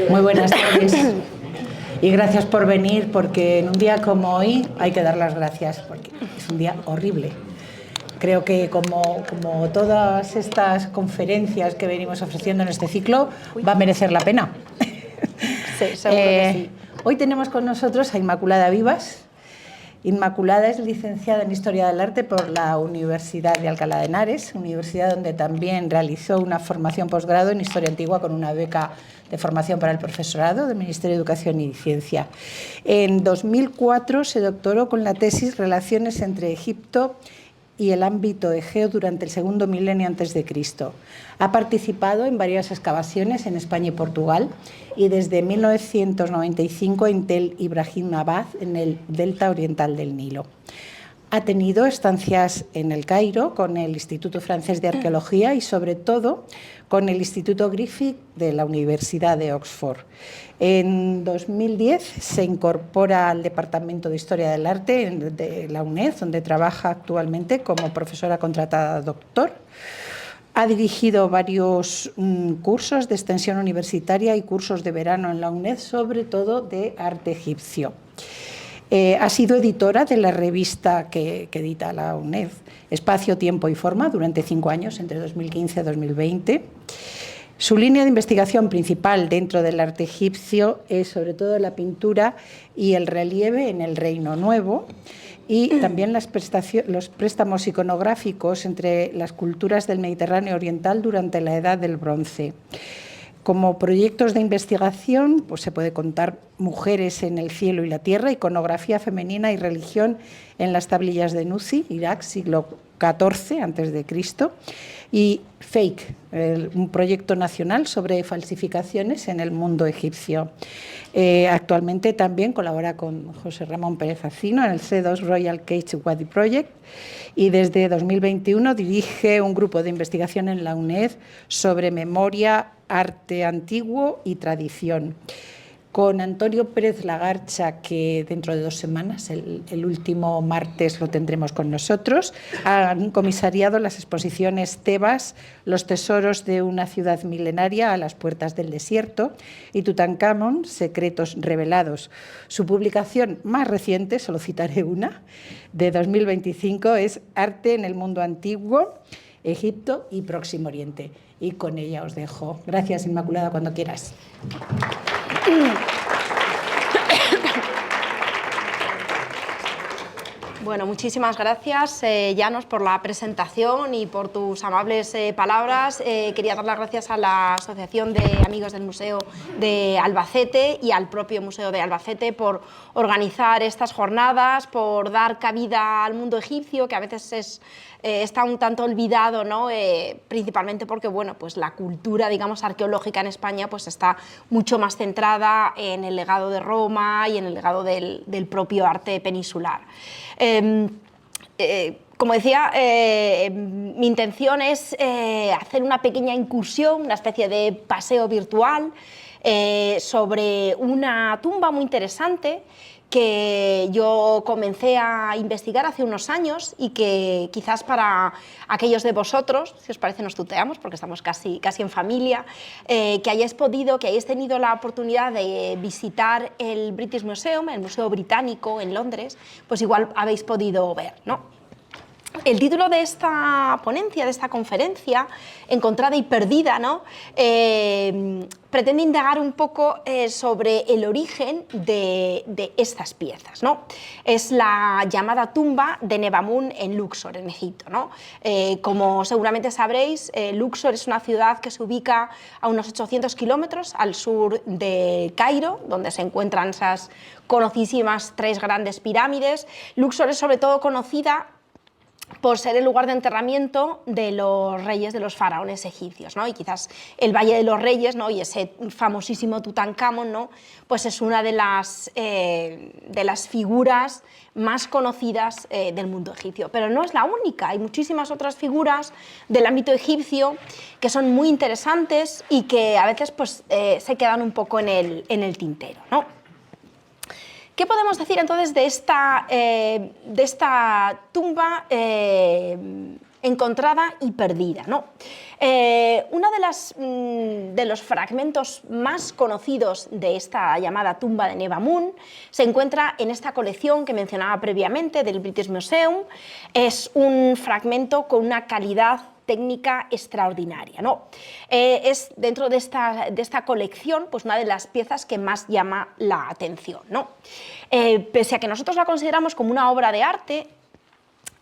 Muy buenas tardes y gracias por venir, porque en un día como hoy hay que dar las gracias porque es un día horrible. Creo que como todas estas conferencias que venimos ofreciendo en este ciclo va a merecer la pena. Sí, seguro que sí. Hoy tenemos con nosotros a Inmaculada Vivas. Inmaculada es licenciada en Historia del Arte por la Universidad de Alcalá de Henares, universidad donde también realizó una formación posgrado en Historia Antigua con una beca de formación para el profesorado del Ministerio de Educación y Ciencia. En 2004 se doctoró con la tesis Relaciones entre Egipto y el ámbito egeo durante el segundo milenio antes de Cristo. Ha participado en varias excavaciones en España y Portugal y desde 1995 en Tel Ibrahim Abad, en el delta oriental del Nilo. Ha tenido estancias en el Cairo con el Instituto Francés de Arqueología y sobre todo con el Instituto Griffith de la Universidad de Oxford. En 2010 se incorpora al Departamento de Historia del Arte de la UNED, donde trabaja actualmente como profesora contratada doctor. Ha dirigido varios cursos de extensión universitaria y cursos de verano en la UNED, sobre todo de arte egipcio. Ha sido editora de la revista que edita la UNED, Espacio, Tiempo y Forma, durante 5 años, entre 2015 y 2020. Su línea de investigación principal dentro del arte egipcio es sobre todo la pintura y el relieve en el Reino Nuevo y también los préstamos iconográficos entre las culturas del Mediterráneo oriental durante la Edad del Bronce. Como proyectos de investigación, pues se puede contar Mujeres en el cielo y la tierra, iconografía femenina y religión en las tablillas de Nuzi, Irak, siglo XIV a.C., y Fake, un proyecto nacional sobre falsificaciones en el mundo egipcio. Actualmente también colabora con José Ramón Pérez Acino en el C2 Royal Cage Wadi Project y desde 2021 dirige un grupo de investigación en la UNED sobre memoria, arte antiguo y tradición. Con Antonio Pérez Lagarcha, que dentro de 2 semanas, el último martes, lo tendremos con nosotros, han comisariado las exposiciones Tebas, los tesoros de una ciudad milenaria a las puertas del desierto, y Tutankamón, secretos revelados. Su publicación más reciente, solo citaré una, de 2025, es Arte en el mundo antiguo, Egipto y Próximo Oriente. Y con ella os dejo. Gracias, Inmaculada, cuando quieras. Bueno, muchísimas gracias, Llanos, por la presentación y por tus amables palabras. Quería dar las gracias a la Asociación de Amigos del Museo de Albacete y al propio Museo de Albacete por organizar estas jornadas, por dar cabida al mundo egipcio, que a veces está un tanto olvidado, ¿no? Principalmente porque bueno, pues la cultura, digamos, arqueológica en España pues está mucho más centrada en el legado de Roma y en el legado del propio arte peninsular. Como decía, mi intención es hacer una pequeña incursión, una especie de paseo virtual sobre una tumba muy interesante que yo comencé a investigar hace unos años y que quizás para aquellos de vosotros, si os parece nos tuteamos porque estamos casi en familia, que hayáis tenido la oportunidad de visitar el British Museum, el Museo Británico en Londres, pues igual habéis podido ver, ¿no? El título de esta ponencia, de esta conferencia, Encontrada y Perdida, ¿no? Pretende indagar un poco sobre el origen de estas piezas, ¿no? Es la llamada tumba de Nebamun en Luxor, en Egipto, ¿no? Como seguramente sabréis, Luxor es una ciudad que se ubica a unos 800 kilómetros al sur de Cairo, donde se encuentran esas conocidísimas 3 grandes pirámides. Luxor es sobre todo conocida por ser el lugar de enterramiento de los reyes, de los faraones egipcios, ¿no? Y quizás el Valle de los Reyes, ¿no? Y ese famosísimo Tutankamón, ¿no? Pues es una de las figuras más conocidas del mundo egipcio. Pero no es la única, hay muchísimas otras figuras del ámbito egipcio que son muy interesantes y que a veces pues, se quedan un poco en el tintero, ¿no? ¿Qué podemos decir entonces de esta tumba encontrada y perdida, ¿no? Uno de los fragmentos más conocidos de esta llamada tumba de Nebamun se encuentra en esta colección que mencionaba previamente del British Museum. Es un fragmento con una calidad técnica extraordinaria, ¿no? Es dentro de esta colección pues una de las piezas que más llama la atención, ¿no? Pese a que nosotros la consideramos como una obra de arte,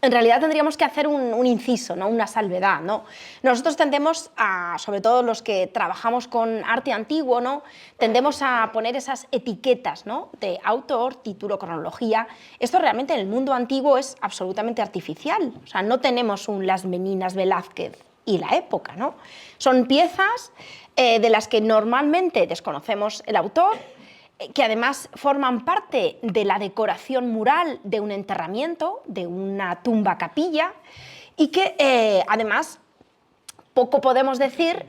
en realidad tendríamos que hacer un inciso, ¿no? Una salvedad, ¿no? Nosotros tendemos a, sobre todo los que trabajamos con arte antiguo, ¿no? Tendemos a poner esas etiquetas, ¿no? De autor, título, cronología. Esto realmente en el mundo antiguo es absolutamente artificial. O sea, no tenemos un Las Meninas Velázquez y la época, ¿no? Son piezas de las que normalmente desconocemos el autor, que además forman parte de la decoración mural de un enterramiento, de una tumba capilla, y que además poco podemos decir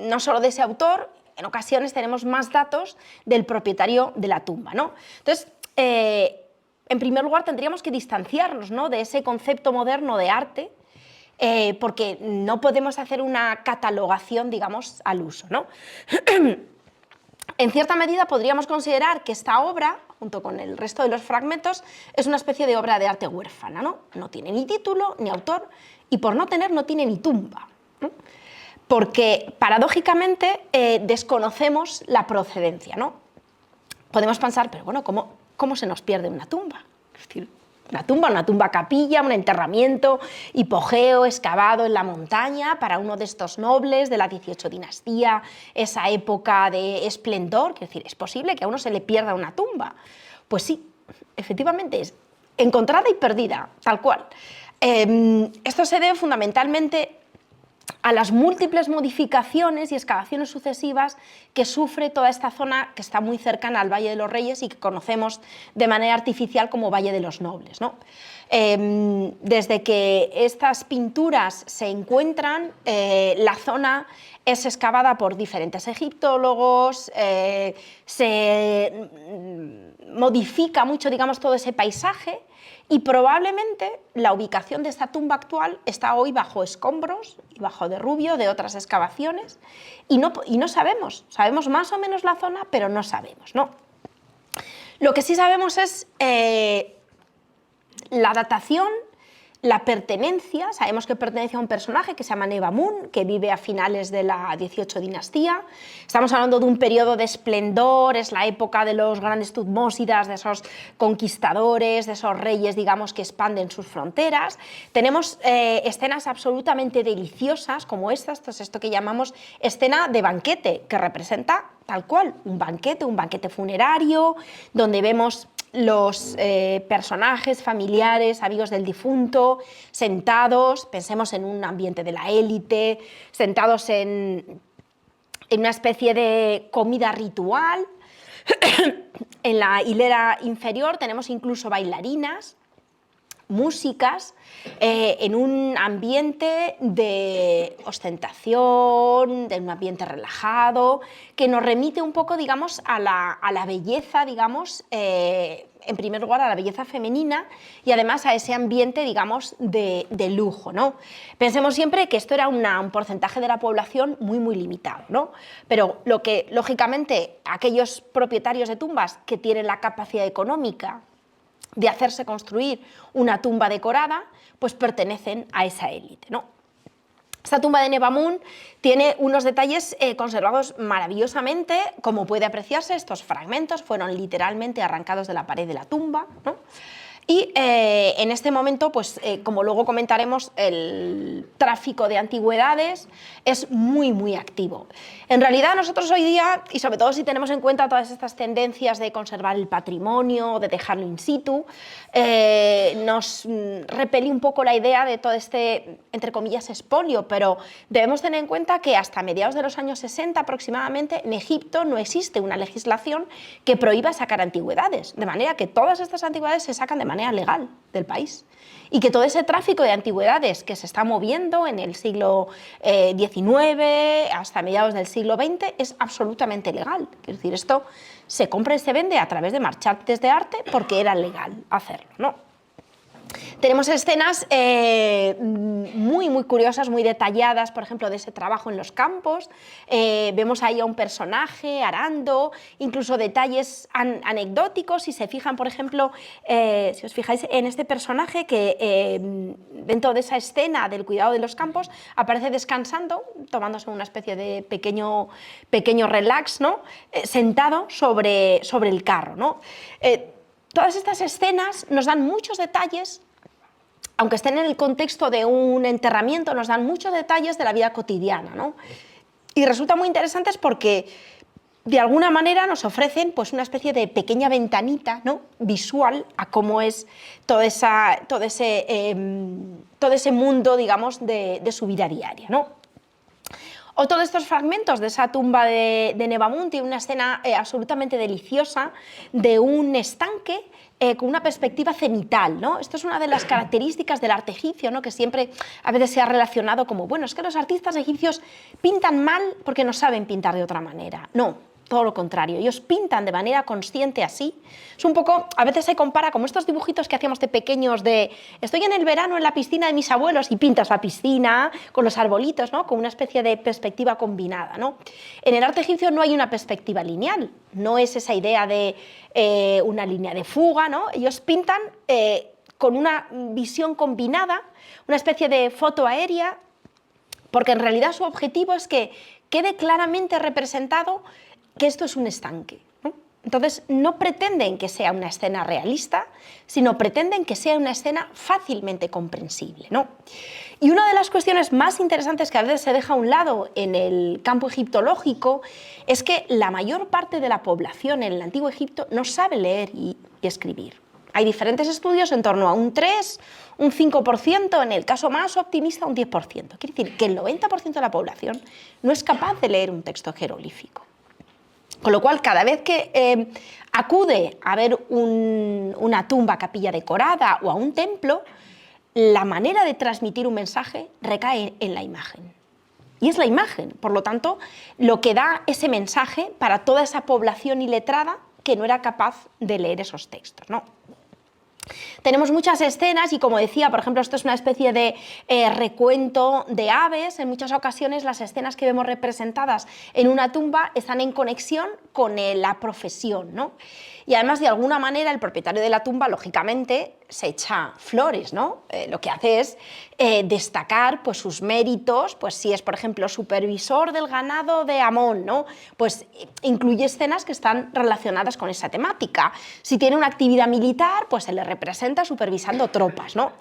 no solo de ese autor, en ocasiones tenemos más datos del propietario de la tumba, ¿no? Entonces, en primer lugar tendríamos que distanciarnos, ¿no? De ese concepto moderno de arte, porque no podemos hacer una catalogación, digamos, al uso, ¿no? En cierta medida podríamos considerar que esta obra, junto con el resto de los fragmentos, es una especie de obra de arte huérfana, ¿no? No tiene ni título, ni autor, y por no tener no tiene ni tumba, ¿no? Porque paradójicamente desconocemos la procedencia, ¿no? Podemos pensar, pero bueno, ¿cómo se nos pierde una tumba? Es decir, una tumba capilla, un enterramiento, hipogeo excavado en la montaña para uno de estos nobles de la 18 dinastía, esa época de esplendor. Es decir, ¿es posible que a uno se le pierda una tumba? Pues sí, efectivamente es encontrada y perdida, tal cual. Esto se debe fundamentalmente a las múltiples modificaciones y excavaciones sucesivas que sufre toda esta zona que está muy cercana al Valle de los Reyes y que conocemos de manera artificial como Valle de los Nobles, ¿no? Desde que estas pinturas se encuentran, la zona es excavada por diferentes egiptólogos, se modifica mucho, digamos, todo ese paisaje, y probablemente la ubicación de esta tumba actual está hoy bajo escombros y bajo derrubio de otras excavaciones, y no sabemos más o menos la zona, pero no sabemos, ¿no? Lo que sí sabemos es la datación, la pertenencia. Sabemos que pertenece a un personaje que se llama Nebamun, que vive a finales de la 18 dinastía. Estamos hablando de un periodo de esplendor, es la época de los grandes Tutmósidas, de esos conquistadores, de esos reyes, digamos, que expanden sus fronteras. Tenemos escenas absolutamente deliciosas como estas, esto que llamamos escena de banquete, que representa tal cual un banquete funerario, donde vemos los personajes familiares, amigos del difunto, sentados, pensemos en un ambiente de la élite, sentados en una especie de comida ritual. En la hilera inferior tenemos incluso bailarinas, músicas, en un ambiente de ostentación, de un ambiente relajado, que nos remite un poco, digamos, a la belleza, digamos, en primer lugar a la belleza femenina y además a ese ambiente, digamos, de lujo, ¿no? Pensemos siempre que esto era un porcentaje de la población muy, muy limitado, ¿no? Pero lo que, lógicamente, aquellos propietarios de tumbas que tienen la capacidad económica de hacerse construir una tumba decorada, pues pertenecen a esa élite, ¿no? Esta tumba de Nebamun tiene unos detalles conservados maravillosamente. Como puede apreciarse, estos fragmentos fueron literalmente arrancados de la pared de la tumba, ¿no? Y en este momento, pues, como luego comentaremos, el tráfico de antigüedades es muy, muy activo. En realidad, nosotros hoy día, y sobre todo si tenemos en cuenta todas estas tendencias de conservar el patrimonio, de dejarlo in situ, nos repele un poco la idea de todo este, entre comillas, expolio, pero debemos tener en cuenta que hasta mediados de los años 60 aproximadamente en Egipto no existe una legislación que prohíba sacar antigüedades, de manera que todas estas antigüedades se sacan de manera legal del país, y que todo ese tráfico de antigüedades que se está moviendo en el siglo XIX hasta mediados del siglo XX es absolutamente legal. Es decir, esto se compra y se vende a través de marchantes de arte porque era legal hacerlo, ¿no? Tenemos escenas muy curiosas, muy detalladas, por ejemplo, de ese trabajo en los campos. Vemos ahí a un personaje arando, incluso detalles anecdóticos. Si se fijan, por ejemplo, si os fijáis en este personaje que dentro de esa escena del cuidado de los campos aparece descansando, tomándose una especie de pequeño relax, ¿no? Sentado sobre el carro, ¿no? Todas estas escenas nos dan muchos detalles, aunque estén en el contexto de un enterramiento, nos dan muchos detalles de la vida cotidiana, ¿no? Y resultan muy interesantes porque de alguna manera nos ofrecen pues, una especie de pequeña ventanita, ¿no? Visual a cómo es todo ese mundo, digamos, de su vida diaria, ¿no? Otro de estos fragmentos de esa tumba de Nebamun tiene una escena absolutamente deliciosa de un estanque con una perspectiva cenital, ¿no? Esto es una de las características del arte egipcio, ¿no? Que siempre a veces se ha relacionado como, bueno, es que los artistas egipcios pintan mal porque no saben pintar de otra manera. No. Todo lo contrario, ellos pintan de manera consciente así. Es un poco, a veces se compara como estos dibujitos que hacíamos de pequeños de estoy en el verano en la piscina de mis abuelos y pintas la piscina con los arbolitos, ¿no? Con una especie de perspectiva combinada, ¿no? En el arte egipcio no hay una perspectiva lineal, no es esa idea de una línea de fuga, ¿no? Ellos pintan con una visión combinada, una especie de foto aérea, porque en realidad su objetivo es que quede claramente representado que esto es un estanque, ¿no? Entonces, no pretenden que sea una escena realista, sino pretenden que sea una escena fácilmente comprensible, ¿no? Y una de las cuestiones más interesantes que a veces se deja a un lado en el campo egiptológico es que la mayor parte de la población en el Antiguo Egipto no sabe leer y escribir. Hay diferentes estudios en torno a un 3, un 5%, en el caso más optimista un 10%. Quiere decir que el 90% de la población no es capaz de leer un texto jeroglífico. Con lo cual, cada vez que acude a ver una tumba, capilla decorada o a un templo, la manera de transmitir un mensaje recae en la imagen. Y es la imagen, por lo tanto, lo que da ese mensaje para toda esa población iletrada que no era capaz de leer esos textos, ¿no? Tenemos muchas escenas y, como decía, por ejemplo, esto es una especie de recuento de aves. En muchas ocasiones las escenas que vemos representadas en una tumba están en conexión con la profesión, ¿no? Y además, de alguna manera, el propietario de la tumba, lógicamente, se echa flores, ¿no? Lo que hace es destacar pues, sus méritos, pues si es, por ejemplo, supervisor del ganado de Amón, ¿no? Pues incluye escenas que están relacionadas con esa temática. Si tiene una actividad militar, pues se le representa supervisando tropas, ¿no?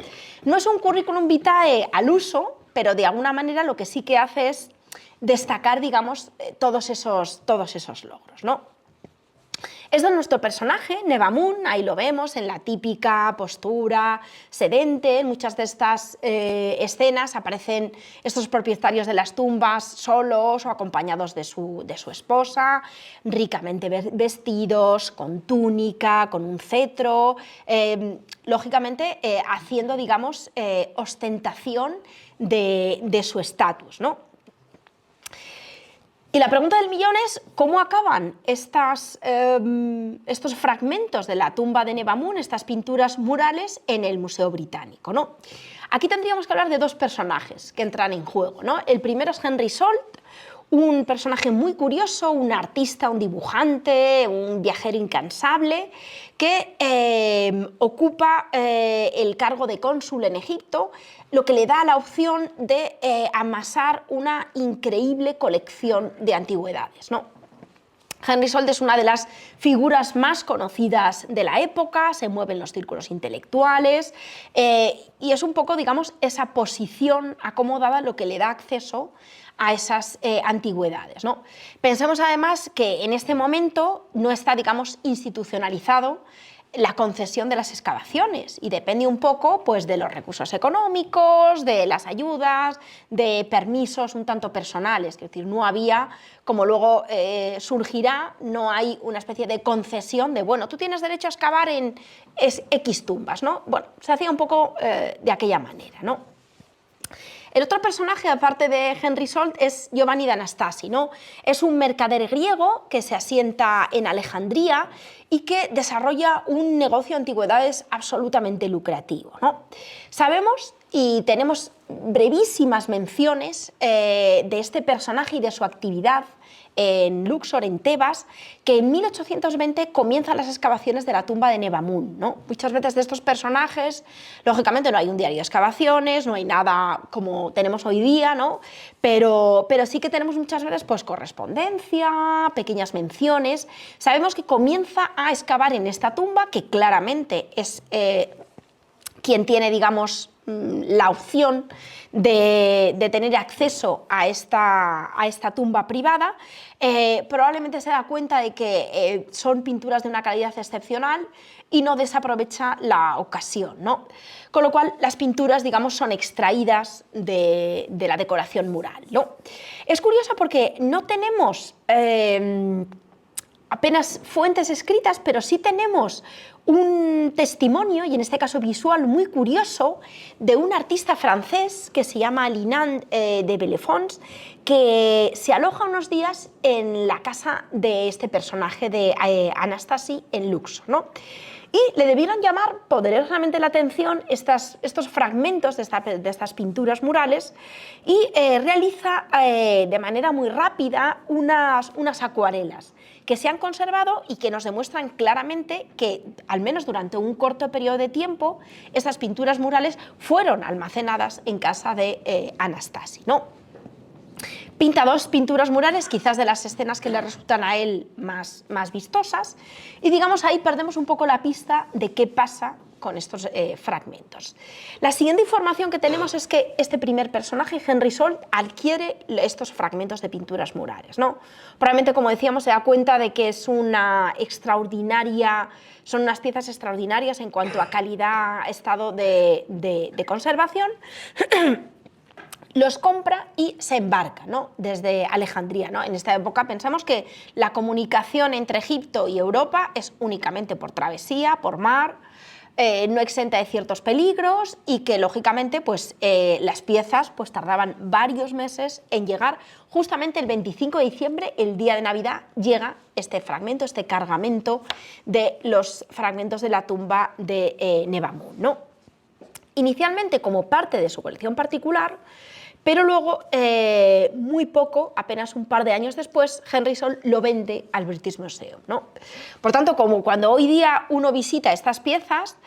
No es un currículum vitae al uso, pero de alguna manera lo que sí que hace es destacar, digamos, todos esos logros, ¿no? Es de nuestro personaje, Nebamun, ahí lo vemos en la típica postura sedente. En muchas de estas escenas aparecen estos propietarios de las tumbas solos o acompañados de su esposa, ricamente vestidos, con túnica, con un cetro, lógicamente haciendo, digamos, ostentación de su estatus, ¿no? Y la pregunta del millón es ¿cómo acaban estos fragmentos de la tumba de Nebamun, estas pinturas murales en el Museo Británico, ¿no? Aquí tendríamos que hablar de dos personajes que entran en juego, ¿no? El primero es Henry Salt, un personaje muy curioso, un artista, un dibujante, un viajero incansable que ocupa el cargo de cónsul en Egipto, lo que le da la opción de amasar una increíble colección de antigüedades, ¿no? Henry Salt es una de las figuras más conocidas de la época, se mueve en los círculos intelectuales y es un poco, digamos, esa posición acomodada lo que le da acceso a esas antigüedades, ¿no? Pensemos además que en este momento no está, digamos, institucionalizado la concesión de las excavaciones y depende un poco pues, de los recursos económicos, de las ayudas, de permisos un tanto personales, es decir, no había, como luego surgirá, no hay una especie de concesión de, bueno, tú tienes derecho a excavar en X tumbas, ¿no? Bueno, se hacía un poco de aquella manera, ¿no? El otro personaje, aparte de Henry Salt, es Giovanni de Anastasi, ¿no? Es un mercader griego que se asienta en Alejandría y que desarrolla un negocio de antigüedades absolutamente lucrativo, ¿no? Sabemos y tenemos brevísimas menciones de este personaje y de su actividad en Luxor, en Tebas, que en 1820 comienzan las excavaciones de la tumba de Nebamun, ¿no? Muchas veces de estos personajes, lógicamente no hay un diario de excavaciones, no hay nada como tenemos hoy día, ¿no? Pero sí que tenemos muchas veces pues, correspondencia, pequeñas menciones. Sabemos que comienza a excavar en esta tumba, que claramente es quien tiene, digamos, la opción de tener acceso a esta tumba privada. Probablemente se da cuenta de que son pinturas de una calidad excepcional y no desaprovecha la ocasión, ¿no? Con lo cual las pinturas, digamos, son extraídas de la decoración mural, ¿no? Es curioso porque no tenemos apenas fuentes escritas, pero sí tenemos un testimonio, y en este caso visual, muy curioso, de un artista francés que se llama Linand de Bellefonds, que se aloja unos días en la casa de este personaje de Anastasi en Luxor, ¿no? Y le debieron llamar poderosamente la atención estos fragmentos de estas pinturas murales y realiza de manera muy rápida unas acuarelas que se han conservado y que nos demuestran claramente que, al menos durante un corto periodo de tiempo, estas pinturas murales fueron almacenadas en casa de Anastasi, ¿no? Pinta dos pinturas murales, quizás de las escenas que le resultan a él más vistosas, y digamos ahí perdemos un poco la pista de qué pasa con estos fragmentos. La siguiente información que tenemos es que este primer personaje, Henry Salt, adquiere estos fragmentos de pinturas murales, ¿no? Probablemente, como decíamos, se da cuenta de que es son unas piezas extraordinarias en cuanto a calidad, estado de conservación. Los compra y se embarca, ¿no? Desde Alejandría, ¿no? En esta época pensamos que la comunicación entre Egipto y Europa es únicamente por travesía, por mar, no exenta de ciertos peligros, y que lógicamente pues, las piezas pues, tardaban varios meses en llegar. Justamente el 25 de diciembre, el día de Navidad, llega este fragmento, este cargamento de los fragmentos de la tumba de Nebamun, ¿no? Inicialmente como parte de su colección particular, pero luego, muy poco, apenas un par de años después, Henry Salt lo vende al British Museum, ¿no? Por tanto, como cuando hoy día uno visita estas piezas,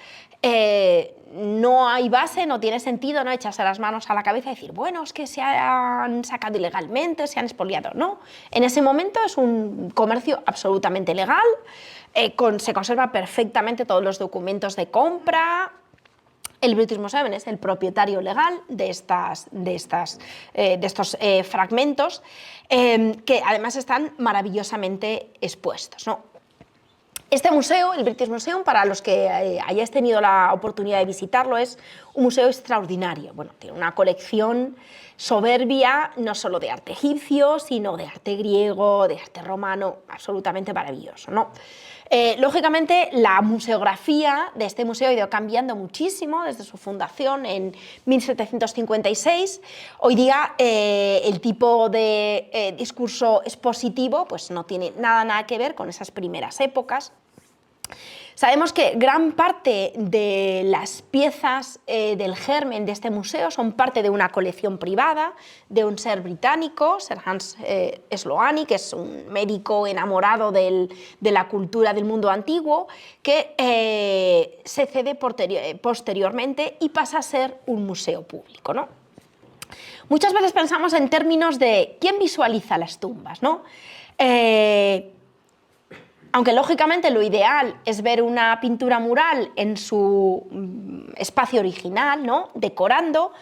no hay base, no tiene sentido, ¿no?, echarse las manos a la cabeza y decir, bueno, es que se han sacado ilegalmente, se han expoliado. No, en ese momento es un comercio absolutamente legal, se conserva perfectamente todos los documentos de compra. El British Museum es el propietario legal de estos fragmentos, que además están maravillosamente expuestos, ¿no? Este museo, el British Museum, para los que hayáis tenido la oportunidad de visitarlo, es un museo extraordinario. Bueno, tiene una colección soberbia, no solo de arte egipcio, sino de arte griego, de arte romano, absolutamente maravilloso, ¿no? Lógicamente, la museografía de este museo ha ido cambiando muchísimo desde su fundación en 1756. Hoy día el tipo de discurso expositivo pues, no tiene nada que ver con esas primeras épocas. Sabemos que gran parte de las piezas del germen de este museo son parte de una colección privada de un ser británico, Sir Hans Sloane, que es un médico enamorado de la cultura del mundo antiguo, que se cede posteriormente y pasa a ser un museo público, ¿no? Muchas veces pensamos en términos de quién visualiza las tumbas, ¿no? Aunque lógicamente lo ideal es ver una pintura mural en su espacio original, ¿no?, decorando,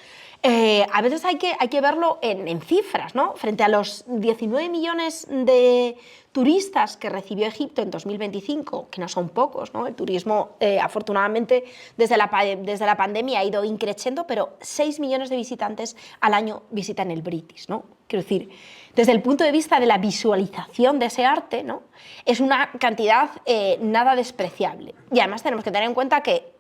a veces hay que verlo en cifras, ¿no? Frente a los 19 millones de turistas que recibió Egipto en 2025, que no son pocos, ¿no? El turismo, afortunadamente, desde la pandemia ha ido increciendo, pero 6 millones de visitantes al año visitan el British, ¿no? Quiero decir, desde el punto de vista de la visualización de ese arte, ¿no?, es una cantidad nada despreciable. Y además tenemos que tener en cuenta que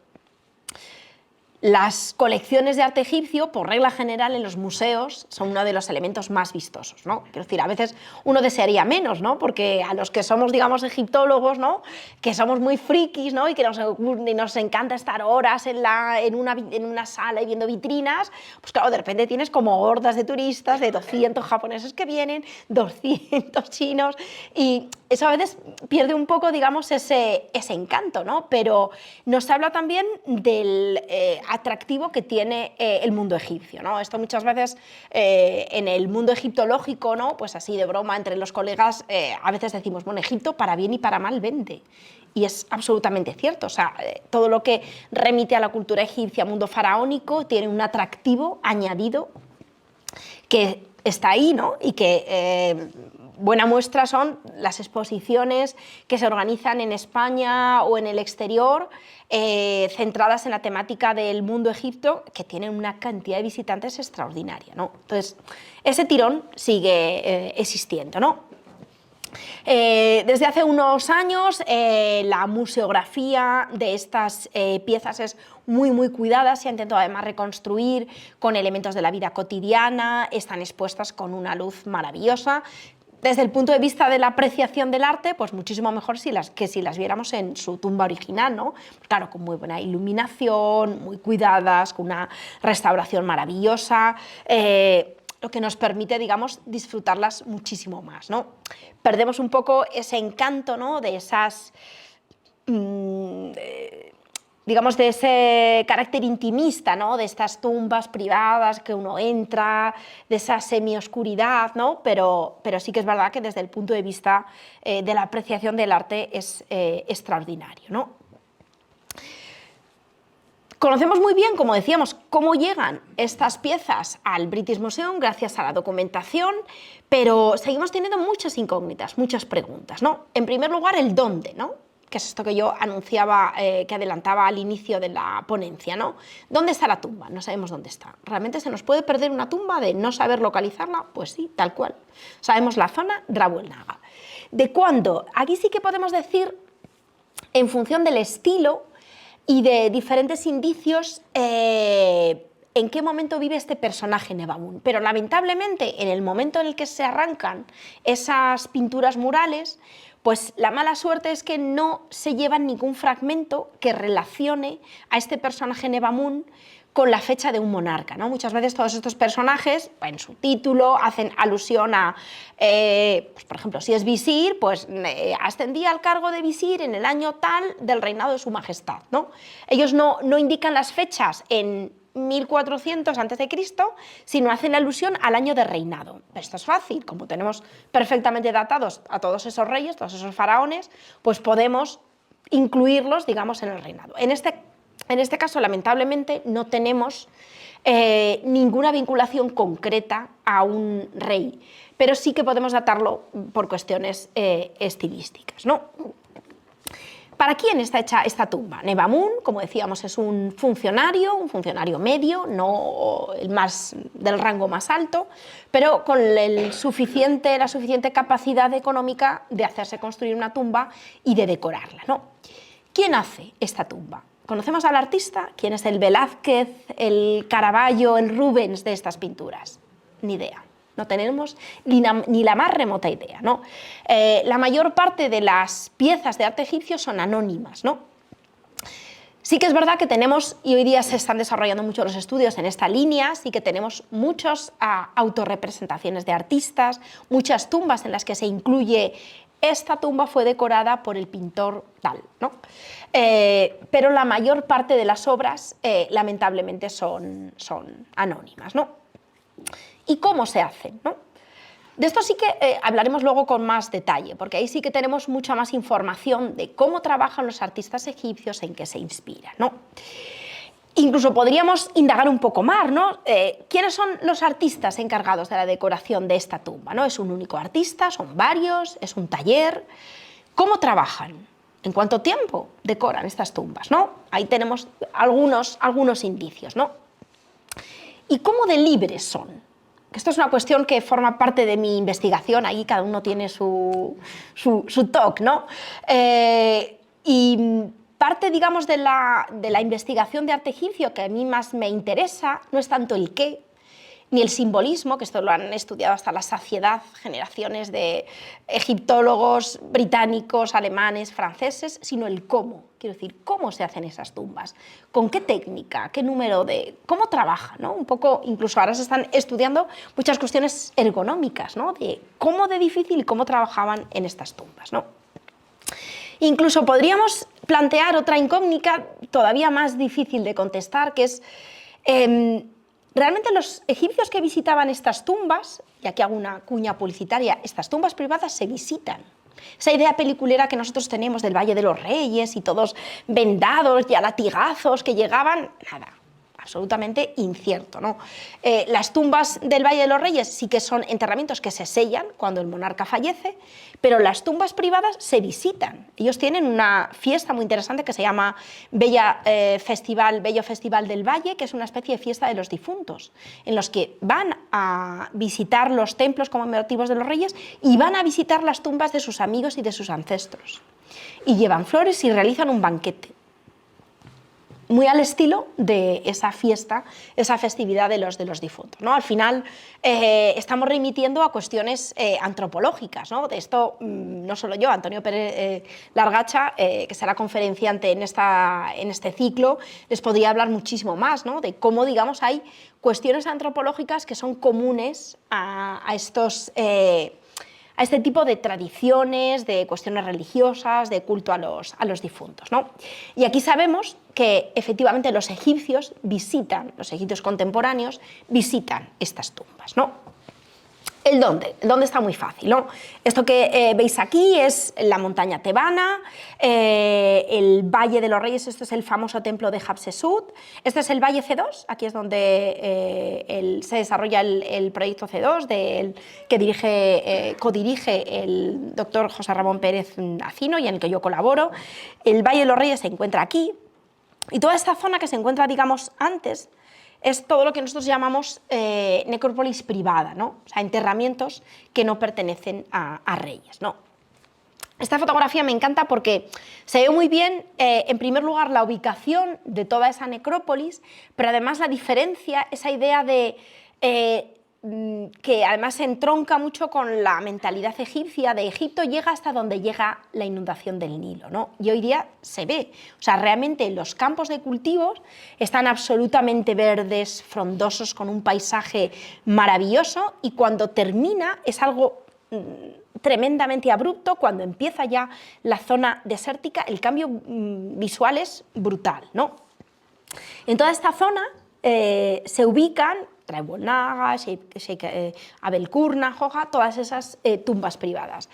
Las colecciones de arte egipcio, por regla general, en los museos son uno de los elementos más vistosos, ¿no? Quiero decir, a veces uno desearía menos, ¿no? Porque a los que somos, digamos, egiptólogos, ¿no? Que somos muy frikis, ¿no? Y que nos encanta estar horas en una sala y viendo vitrinas, pues claro, de repente tienes como hordas de turistas, de 200 japoneses que vienen, 200 chinos, y eso a veces pierde un poco, digamos, ese encanto, ¿no? Pero nos habla también del atractivo que tiene el mundo egipcio, ¿no? Esto muchas veces en el mundo egiptológico, ¿no? Pues así de broma entre los colegas, a veces decimos, bueno, Egipto para bien y para mal vende. Y es absolutamente cierto, o sea, todo lo que remite a la cultura egipcia, mundo faraónico, tiene un atractivo añadido que está ahí, ¿no? Y que buena muestra son las exposiciones que se organizan en España o en el exterior, centradas en la temática del mundo egipcio, que tienen una cantidad de visitantes extraordinaria, ¿no? Entonces, ese tirón sigue existiendo, ¿no? Desde hace unos años la museografía de estas piezas es muy cuidada, se ha intentado además reconstruir con elementos de la vida cotidiana, están expuestas con una luz maravillosa. Desde el punto de vista de la apreciación del arte, pues muchísimo mejor que si las viéramos en su tumba original, ¿no? Claro, con muy buena iluminación, muy cuidadas, con una restauración maravillosa, lo que nos permite, digamos, disfrutarlas muchísimo más, ¿no? Perdemos un poco ese encanto, ¿no? De esas... digamos, de ese carácter intimista, ¿no? De estas tumbas privadas que uno entra, de esa semioscuridad, ¿no? Pero sí que es verdad que desde el punto de vista de la apreciación del arte es extraordinario, ¿no? Conocemos muy bien, como decíamos, cómo llegan estas piezas al British Museum gracias a la documentación, pero seguimos teniendo muchas incógnitas, muchas preguntas, ¿no? En primer lugar, el dónde, ¿no? Que es esto que yo anunciaba, que adelantaba al inicio de la ponencia, ¿no? ¿Dónde está la tumba? No sabemos dónde está. ¿Realmente se nos puede perder una tumba de no saber localizarla? Pues sí, tal cual. Sabemos la zona, Rabu el Naga. ¿De cuándo? Aquí sí que podemos decir, en función del estilo y de diferentes indicios, en qué momento vive este personaje Nebamun. Pero lamentablemente, en el momento en el que se arrancan esas pinturas murales, pues la mala suerte es que no se lleva ningún fragmento que relacione a este personaje Nebamun con la fecha de un monarca, ¿no? Muchas veces todos estos personajes, en su título, hacen alusión a, pues por ejemplo, si es visir, pues ascendía al cargo de visir en el año tal del reinado de su majestad, ¿no? Ellos no indican las fechas en 1400 a.C., sino hacen alusión al año de reinado. Esto es fácil, como tenemos perfectamente datados a todos esos reyes, todos esos faraones, pues podemos incluirlos, digamos, en el reinado. En este caso, lamentablemente, no tenemos ninguna vinculación concreta a un rey, pero sí que podemos datarlo por cuestiones estilísticas, ¿no? ¿Para quién está hecha esta tumba? Nebamun, como decíamos, es un funcionario medio, no el del rango más alto, pero con la suficiente capacidad económica de hacerse construir una tumba y de decorarla, ¿no? ¿Quién hace esta tumba? ¿Conocemos al artista? ¿Quién es el Velázquez, el Caravaggio, el Rubens de estas pinturas? Ni idea. No tenemos ni la más remota idea, ¿no? La mayor parte de las piezas de arte egipcio son anónimas, ¿no? Sí que es verdad que tenemos, y hoy día se están desarrollando mucho los estudios en esta línea, sí que tenemos muchas autorrepresentaciones de artistas, muchas tumbas en las que se incluye esta tumba fue decorada por el pintor tal, ¿no? Pero la mayor parte de las obras, lamentablemente, son anónimas, ¿no? ¿Y cómo se hacen, no? De esto sí que hablaremos luego con más detalle, porque ahí sí que tenemos mucha más información de cómo trabajan los artistas egipcios, en qué se inspiran, ¿no? Incluso podríamos indagar un poco más, ¿no? ¿Quiénes son los artistas encargados de la decoración de esta tumba, ¿no? ¿Es un único artista? ¿Son varios? ¿Es un taller? ¿Cómo trabajan? ¿En cuánto tiempo decoran estas tumbas, ¿no? Ahí tenemos algunos indicios, ¿no? ¿Y cómo de libres son? Esto es una cuestión que forma parte de mi investigación, ahí cada uno tiene su toque, ¿no? Y parte, digamos, de la investigación de arte egipcio que a mí más me interesa no es tanto el qué, ni el simbolismo, que esto lo han estudiado hasta la saciedad generaciones de egiptólogos británicos, alemanes, franceses, sino el cómo. Quiero decir, cómo se hacen esas tumbas, con qué técnica, qué número de... cómo trabaja, ¿no? Un poco, incluso ahora se están estudiando muchas cuestiones ergonómicas, ¿no? De cómo de difícil y cómo trabajaban en estas tumbas, ¿no? Incluso podríamos plantear otra incógnita todavía más difícil de contestar, que es... realmente los egipcios que visitaban estas tumbas, y aquí hago una cuña publicitaria, estas tumbas privadas se visitan. Esa idea peliculera que nosotros tenemos del Valle de los Reyes y todos vendados y a latigazos que llegaban, nada, absolutamente incierto, ¿no? Las tumbas del Valle de los Reyes sí que son enterramientos que se sellan cuando el monarca fallece, pero las tumbas privadas se visitan. Ellos tienen una fiesta muy interesante que se llama Bello Festival del Valle, que es una especie de fiesta de los difuntos, en los que van a visitar los templos conmemorativos de los reyes y van a visitar las tumbas de sus amigos y de sus ancestros. Y llevan flores y realizan un banquete, muy al estilo de esa fiesta, esa festividad de los difuntos, ¿no? Al final estamos remitiendo a cuestiones antropológicas, ¿no? De esto no solo yo, Antonio Pérez Largacha, que será conferenciante en este ciclo, les podría hablar muchísimo más, ¿no? De cómo, digamos, hay cuestiones antropológicas que son comunes a este tipo de tradiciones, de cuestiones religiosas, de culto a los difuntos, ¿no? Y aquí sabemos que efectivamente los egipcios contemporáneos visitan estas tumbas, ¿no? ¿El dónde? El dónde está muy fácil, ¿no? Esto que veis aquí es la montaña tebana, el Valle de los Reyes, este es el famoso templo de Hatshepsut, este es el Valle C2, aquí es donde se desarrolla el proyecto C2 que codirige el doctor José Ramón Pérez Acino y en el que yo colaboro. El Valle de los Reyes se encuentra aquí y toda esta zona que se encuentra, digamos, antes, es todo lo que nosotros llamamos necrópolis privada, ¿no? O sea, enterramientos que no pertenecen a reyes, ¿no? Esta fotografía me encanta porque se ve muy bien, en primer lugar, la ubicación de toda esa necrópolis, pero además la diferencia, esa idea de... que además se entronca mucho con la mentalidad egipcia de Egipto, llega hasta donde llega la inundación del Nilo, ¿no? Y hoy día se ve, o sea, realmente los campos de cultivos están absolutamente verdes, frondosos, con un paisaje maravilloso, y cuando termina es algo tremendamente abrupto. Cuando empieza ya la zona desértica, el cambio visual es brutal, ¿no? En toda esta zona se ubican Drabul Naga, Sheikh Abel Qurna, Joja, todas esas tumbas privadas.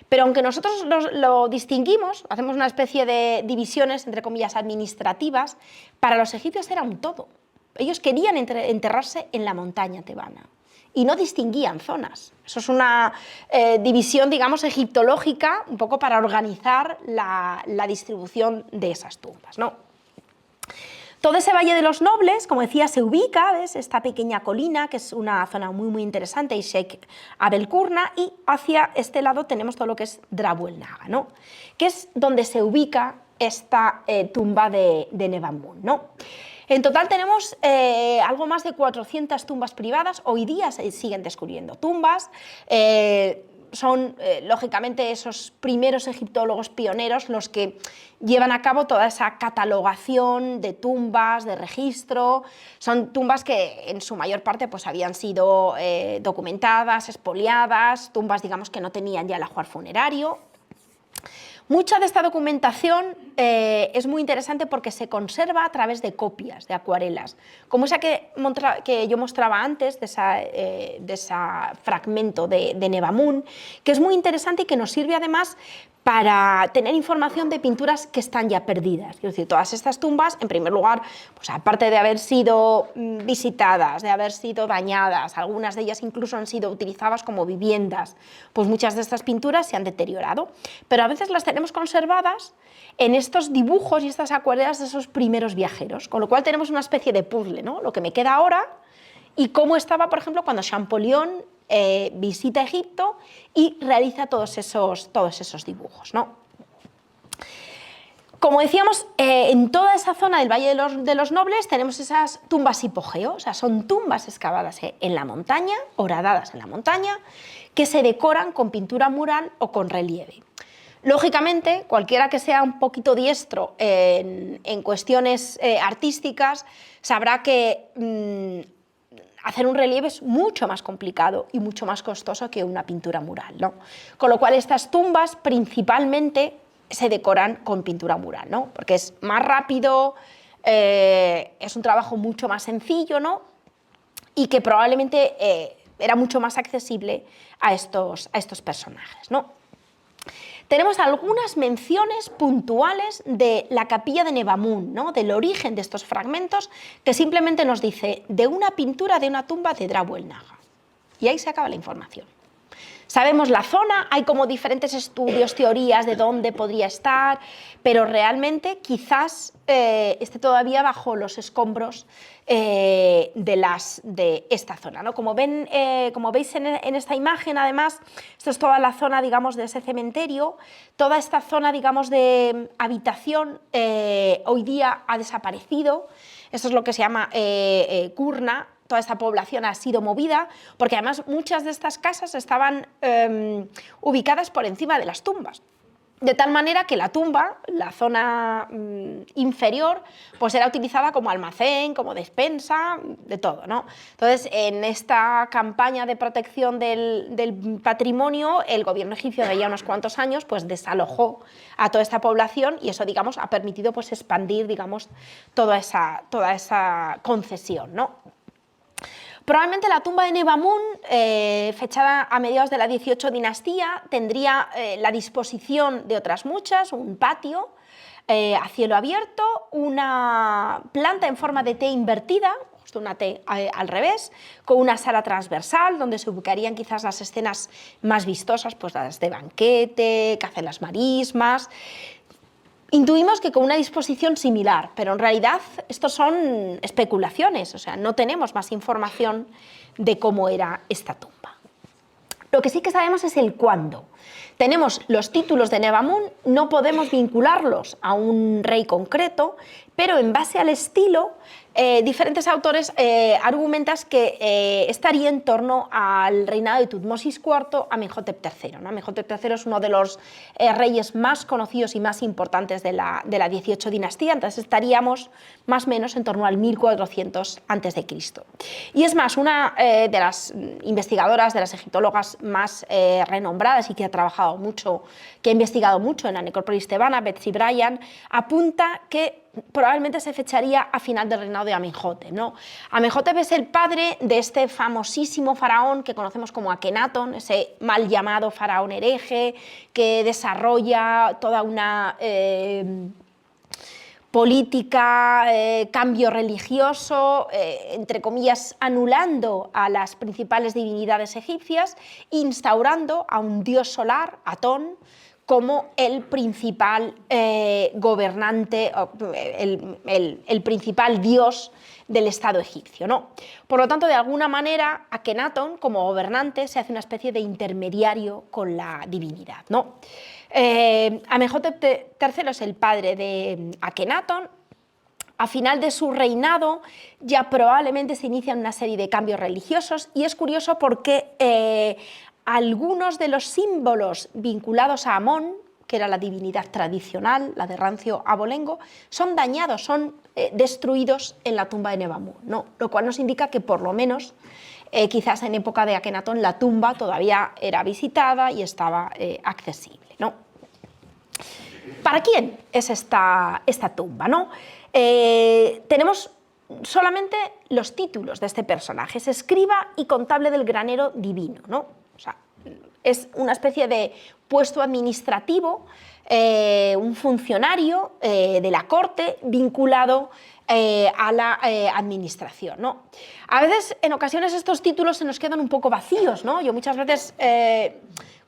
Pero aunque nosotros lo distinguimos, hacemos una especie de divisiones, entre comillas, administrativas, para los egipcios era un todo. Ellos querían enterrarse en la montaña tebana y no distinguían zonas. Eso es una división, digamos, egiptológica, un poco para organizar la distribución de esas tumbas, ¿no? Todo ese Valle de los Nobles, como decía, se ubica, ¿ves? Esta pequeña colina, que es una zona muy, muy interesante, y Sheikh Abel Qurna, y hacia este lado tenemos todo lo que es Drabul Naga, ¿no? Que es donde se ubica esta tumba de Nebamun, ¿no? En total tenemos algo más de 400 tumbas privadas. Hoy día se siguen descubriendo tumbas. Son, lógicamente, esos primeros egiptólogos pioneros los que llevan a cabo toda esa catalogación de tumbas, de registro. Son tumbas que en su mayor parte pues, habían sido documentadas, expoliadas, tumbas, digamos, que no tenían ya el ajuar funerario. Mucha de esta documentación es muy interesante porque se conserva a través de copias, de acuarelas, como esa que yo mostraba antes, de ese fragmento de Nebamun, que es muy interesante y que nos sirve además para tener información de pinturas que están ya perdidas. Es decir, todas estas tumbas, en primer lugar, pues aparte de haber sido visitadas, de haber sido dañadas, algunas de ellas incluso han sido utilizadas como viviendas, pues muchas de estas pinturas se han deteriorado, pero a veces las tenemos conservadas en estos dibujos y estas acuarelas de esos primeros viajeros, con lo cual tenemos una especie de puzzle, ¿no? Lo que me queda ahora y cómo estaba, por ejemplo, cuando Champollion visita Egipto y realiza todos esos dibujos, ¿no? Como decíamos, en toda esa zona del Valle de los Nobles tenemos esas tumbas hipogeo, o sea, son tumbas excavadas en la montaña, horadadas en la montaña, que se decoran con pintura mural o con relieve. Lógicamente, cualquiera que sea un poquito diestro en cuestiones artísticas sabrá que hacer un relieve es mucho más complicado y mucho más costoso que una pintura mural, ¿no? Con lo cual estas tumbas principalmente se decoran con pintura mural, ¿no? Porque es más rápido, es un trabajo mucho más sencillo, ¿no? Y que probablemente era mucho más accesible a estos personajes, ¿no? Tenemos algunas menciones puntuales de la capilla de Nebamun, ¿no? Del origen de estos fragmentos, que simplemente nos dice de una pintura de una tumba de Drabu el Naga. Y ahí se acaba la información. Sabemos la zona, hay como diferentes estudios, teorías de dónde podría estar, pero realmente quizás esté todavía bajo los escombros de esta zona, ¿no? Como veis en esta imagen, además, esto es toda la zona, digamos, de ese cementerio, toda esta zona, digamos, de habitación hoy día ha desaparecido. Esto es lo que se llama Kurna. Toda esta población ha sido movida, porque además muchas de estas casas estaban ubicadas por encima de las tumbas. De tal manera que la tumba, la zona inferior, pues era utilizada como almacén, como despensa, de todo, ¿no? Entonces, en esta campaña de protección del patrimonio, el gobierno egipcio de ya unos cuantos años pues desalojó a toda esta población y eso, digamos, ha permitido pues expandir, digamos, toda esa concesión, ¿no? Probablemente la tumba de Nebamun, fechada a mediados de la 18 dinastía, tendría la disposición de otras muchas, un patio a cielo abierto, una planta en forma de T invertida, justo una T al revés, con una sala transversal donde se ubicarían quizás las escenas más vistosas, pues las de banquete, caza en las marismas. Intuimos que con una disposición similar, pero en realidad estos son especulaciones, o sea, no tenemos más información de cómo era esta tumba. Lo que sí que sabemos es el cuándo. Tenemos los títulos de Nebamun, no podemos vincularlos a un rey concreto, pero en base al estilo, diferentes autores argumentan que estaría en torno al reinado de Tutmosis IV, Amenhotep III, ¿no? Amenhotep III es uno de los reyes más conocidos y más importantes de la 18 dinastía, entonces estaríamos más o menos en torno al 1400 a.C. Y es más, una de las investigadoras, de las egiptólogas más renombradas y que ha trabajado mucho, que ha investigado mucho en la necrópolis tebana, Betsy Bryan, apunta que probablemente se fecharía a final del reinado de Amenhotep, ¿no? Amenhotep es el padre de este famosísimo faraón que conocemos como Akenatón, ese mal llamado faraón hereje que desarrolla toda una política, cambio religioso, entre comillas, anulando a las principales divinidades egipcias, instaurando a un dios solar, Atón, como el principal gobernante, el principal dios del Estado egipcio, ¿no? Por lo tanto, de alguna manera, Akenatón, como gobernante, se hace una especie de intermediario con la divinidad, ¿no? Amenhotep III es el padre de Akenatón. A final de su reinado ya probablemente se inician una serie de cambios religiosos y es curioso porque algunos de los símbolos vinculados a Amón, que era la divinidad tradicional, la de rancio abolengo, son dañados, son destruidos en la tumba de Nebamun, ¿no? Lo cual nos indica que por lo menos quizás en época de Akenatón la tumba todavía era visitada y estaba accesible, ¿no? ¿Para quién es esta tumba, ¿no? Tenemos solamente los títulos de este personaje: es escriba y contable del granero divino, ¿no? O sea, es una especie de puesto administrativo, un funcionario de la corte vinculado a la administración, ¿no? A veces, en ocasiones, estos títulos se nos quedan un poco vacíos, ¿no? Yo muchas veces,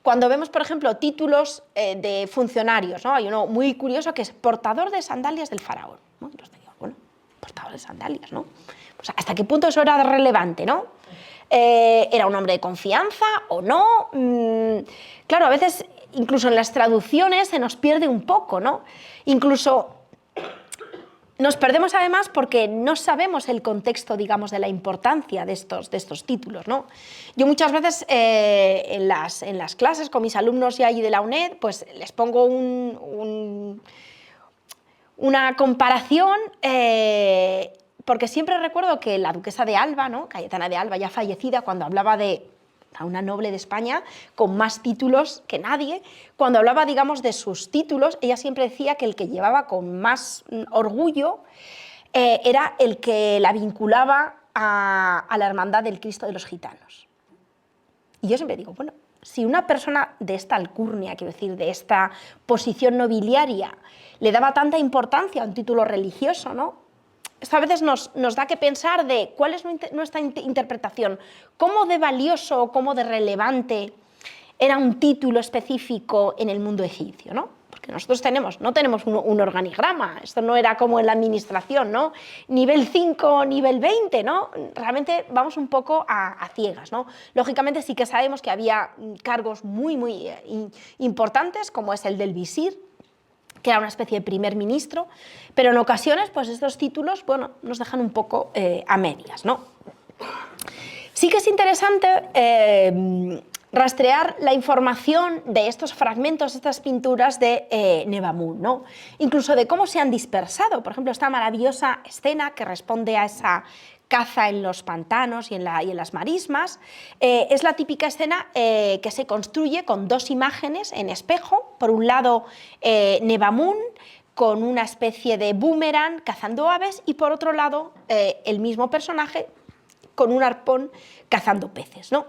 cuando vemos, por ejemplo, títulos de funcionarios, ¿no? Hay uno muy curioso que es portador de sandalias del faraón, ¿no? Entonces digo, bueno, portador de sandalias, ¿no? Pues, ¿hasta qué punto eso era relevante, no? ¿Era un hombre de confianza o no? Claro, a veces, incluso en las traducciones, se nos pierde un poco, ¿no? Incluso Nos perdemos además porque no sabemos el contexto, digamos, de la importancia de estos títulos, ¿no? Yo muchas veces en las clases con mis alumnos ya allí de la UNED, pues les pongo una comparación, porque siempre recuerdo que la duquesa de Alba, ¿no? Cayetana de Alba, ya fallecida, cuando hablaba de una noble de España con más títulos que nadie, cuando hablaba, digamos, de sus títulos, ella siempre decía que el que llevaba con más orgullo era el que la vinculaba a la hermandad del Cristo de los Gitanos. Y yo siempre digo, bueno, si una persona de esta alcurnia, quiero decir, de esta posición nobiliaria, le daba tanta importancia a un título religioso, ¿no? Esto a veces nos da que pensar de cuál es nuestra interpretación, cómo de valioso o cómo de relevante era un título específico en el mundo egipcio, ¿no? Porque nosotros no tenemos un organigrama, esto no era como en la administración, ¿no? Nivel 5, nivel 20, ¿no? Realmente vamos un poco a ciegas, ¿no? Lógicamente sí que sabemos que había cargos muy importantes, como es el del visir, que era una especie de primer ministro, pero en ocasiones pues estos títulos, bueno, nos dejan un poco a medias, ¿no? Sí que es interesante rastrear la información de estos fragmentos, estas pinturas de Nebamun, ¿no? Incluso de cómo se han dispersado. Por ejemplo, esta maravillosa escena que responde a esa caza en los pantanos y en las marismas, es la típica escena que se construye con dos imágenes en espejo. Por un lado, Nebamun con una especie de boomerang cazando aves y por otro lado, el mismo personaje con un arpón cazando peces, ¿no?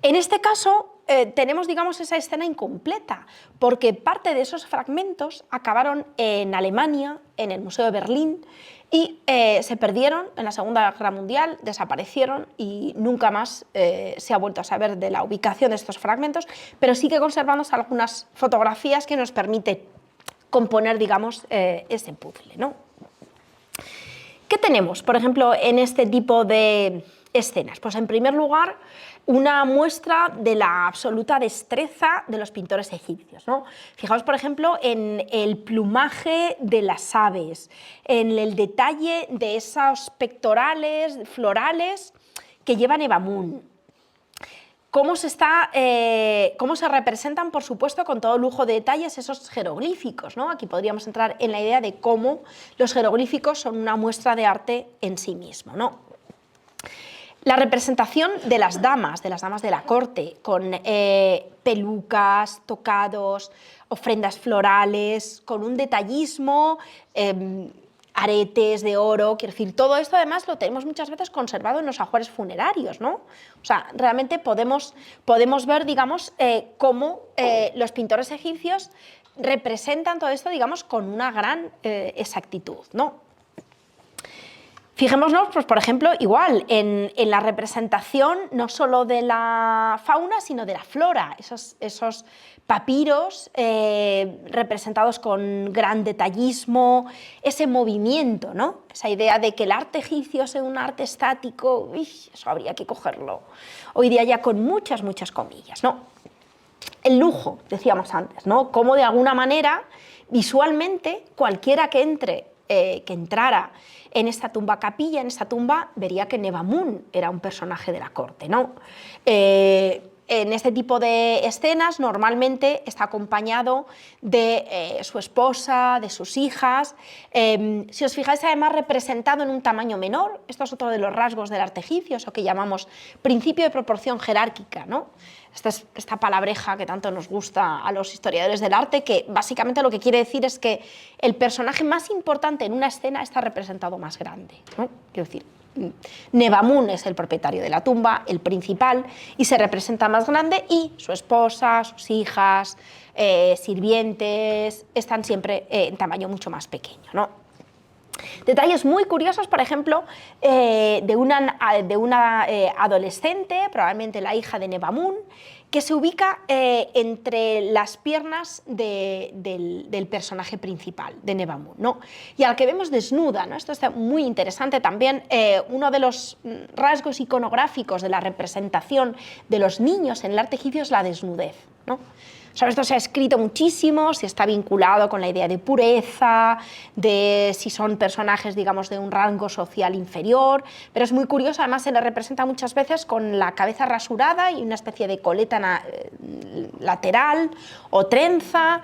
En este caso, tenemos, digamos, esa escena incompleta, porque parte de esos fragmentos acabaron en Alemania, en el Museo de Berlín, y se perdieron en la Segunda Guerra Mundial, desaparecieron y nunca más se ha vuelto a saber de la ubicación de estos fragmentos, pero sí que conservamos algunas fotografías que nos permiten componer, digamos, ese puzzle, ¿no? ¿Qué tenemos, por ejemplo, en este tipo de escenas? Pues en primer lugar, una muestra de la absoluta destreza de los pintores egipcios, ¿no? Fijaos, por ejemplo, en el plumaje de las aves, en el detalle de esos pectorales florales que lleva Nebamun. Cómo se representan, por supuesto, con todo lujo de detalles esos jeroglíficos, ¿no? Aquí podríamos entrar en la idea de cómo los jeroglíficos son una muestra de arte en sí mismo, ¿no? La representación de las damas de la corte, con pelucas, tocados, ofrendas florales, con un detallismo, aretes de oro, quiero decir, todo esto además lo tenemos muchas veces conservado en los ajuares funerarios, ¿no? O sea, realmente podemos ver, digamos, cómo los pintores egipcios representan todo esto, digamos, con una gran exactitud, ¿no? Fijémonos, pues, por ejemplo, igual, en la representación no solo de la fauna, sino de la flora, esos papiros representados con gran detallismo, ese movimiento, ¿no? Esa idea de que el arte egipcio sea un arte estático, eso habría que cogerlo hoy día ya con muchas comillas, ¿no? El lujo, decíamos antes, ¿no? Cómo de alguna manera, visualmente, cualquiera que entrara en esta tumba capilla, en esta tumba, vería que Nebamun era un personaje de la corte, ¿no? En este tipo de escenas normalmente está acompañado de su esposa, de sus hijas. Si os fijáis, además representado en un tamaño menor, esto es otro de los rasgos del arte egipcio, eso que llamamos principio de proporción jerárquica, ¿no? Esta palabreja que tanto nos gusta a los historiadores del arte, que básicamente lo que quiere decir es que el personaje más importante en una escena está representado más grande, ¿no? Quiero decir, Nebamun es el propietario de la tumba, el principal, y se representa más grande, y su esposa, sus hijas, sirvientes, están siempre en tamaño mucho más pequeño, ¿no? Detalles muy curiosos, por ejemplo, de una adolescente, probablemente la hija de Nebamun, que se ubica entre las piernas del personaje principal, de Nebamun, ¿no? Y al que vemos desnuda, ¿no? Esto está muy interesante también. Uno de los rasgos iconográficos de la representación de los niños en el arte egipcio es la desnudez, ¿no? Sobre esto se ha escrito muchísimo, si está vinculado con la idea de pureza, de si son personajes, digamos, de un rango social inferior, pero es muy curioso, además se le representa muchas veces con la cabeza rasurada y una especie de coleta lateral o trenza,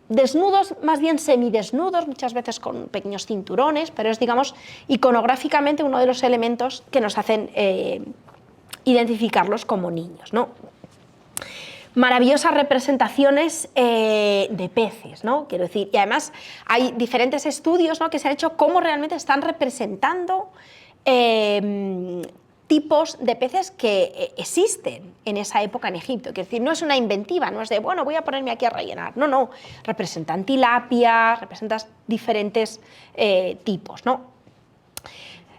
desnudos, más bien semidesnudos, muchas veces con pequeños cinturones, pero es, digamos, iconográficamente uno de los elementos que nos hacen identificarlos como niños, ¿no? Maravillosas representaciones de peces, ¿no? Quiero decir, y además hay diferentes estudios, ¿no?, que se han hecho cómo realmente están representando tipos de peces que existen en esa época en Egipto. Quiero decir, no es una inventiva, no es de, bueno, voy a ponerme aquí a rellenar. No, no, representan tilapias, representan diferentes tipos, ¿no?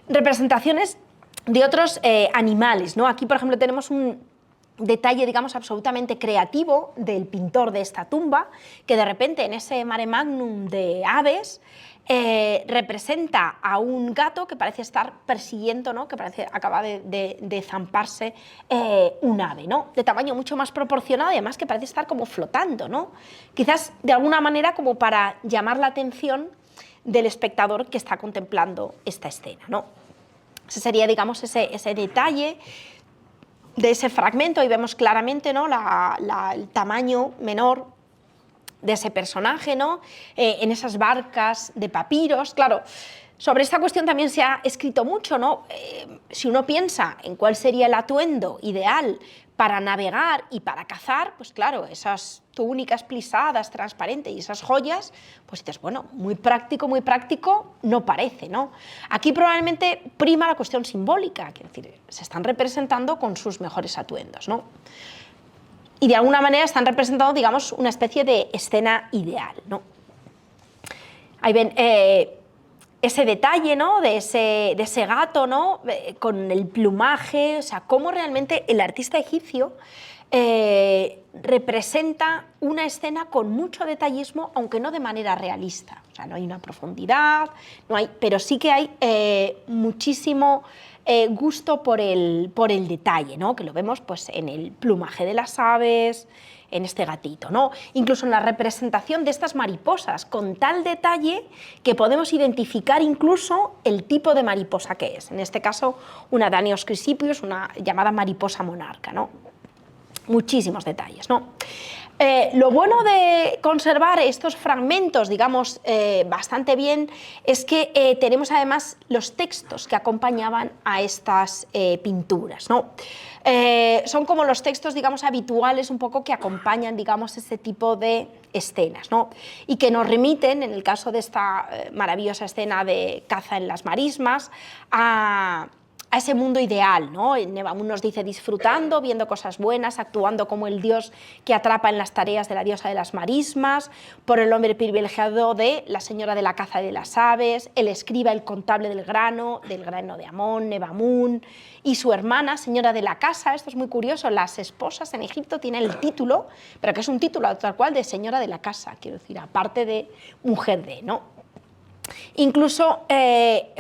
Representaciones de otros animales, ¿no? Aquí, por ejemplo, tenemos un detalle, digamos, absolutamente creativo del pintor de esta tumba, que de repente en ese mare magnum de aves representa a un gato que parece estar persiguiendo, ¿no?, que parece acaba de zamparse un ave, ¿no?, de tamaño mucho más proporcionado y además que parece estar como flotando, ¿no?, quizás de alguna manera como para llamar la atención del espectador que está contemplando esta escena, ¿no? Ese sería, digamos, ese detalle de ese fragmento, y vemos claramente, ¿no?, el tamaño menor de ese personaje, ¿no?, en esas barcas de papiros. Claro, sobre esta cuestión también se ha escrito mucho, ¿no? Si uno piensa en cuál sería el atuendo ideal para navegar y para cazar, pues claro, esas túnicas plisadas, transparentes y esas joyas, pues dices, bueno, muy práctico, no parece, ¿no? Aquí probablemente prima la cuestión simbólica, es decir, se están representando con sus mejores atuendos, ¿no? Y de alguna manera están representando, digamos, una especie de escena ideal, ¿no? Ahí ven ese detalle, ¿no?, de ese gato, ¿no?, con el plumaje, o sea, cómo realmente el artista egipcio representa una escena con mucho detallismo, aunque no de manera realista. O sea, no hay una profundidad, pero sí que hay muchísimo gusto por el detalle, ¿no?, que lo vemos pues, en el plumaje de las aves, en este gatito, ¿no?, incluso en la representación de estas mariposas, con tal detalle que podemos identificar incluso el tipo de mariposa que es. En este caso, una Danios chrysippus, una llamada mariposa monarca, ¿no? Muchísimos detalles, ¿no? Lo bueno de conservar estos fragmentos, digamos, bastante bien, es que tenemos además los textos que acompañaban a estas pinturas, ¿no? Son como los textos, digamos, habituales un poco que acompañan, digamos, este tipo de escenas, ¿no? Y que nos remiten, en el caso de esta maravillosa escena de caza en las marismas, a ese mundo ideal, ¿no? Nebamun nos dice disfrutando, viendo cosas buenas, actuando como el dios que atrapa en las tareas de la diosa de las marismas, por el hombre privilegiado de la señora de la caza de las aves, el escriba, el contable del grano de Amón, Nebamun, y su hermana, señora de la casa. Esto es muy curioso, las esposas en Egipto tienen el título, pero que es un título tal cual de señora de la casa, quiero decir, aparte de mujer de, ¿no? Incluso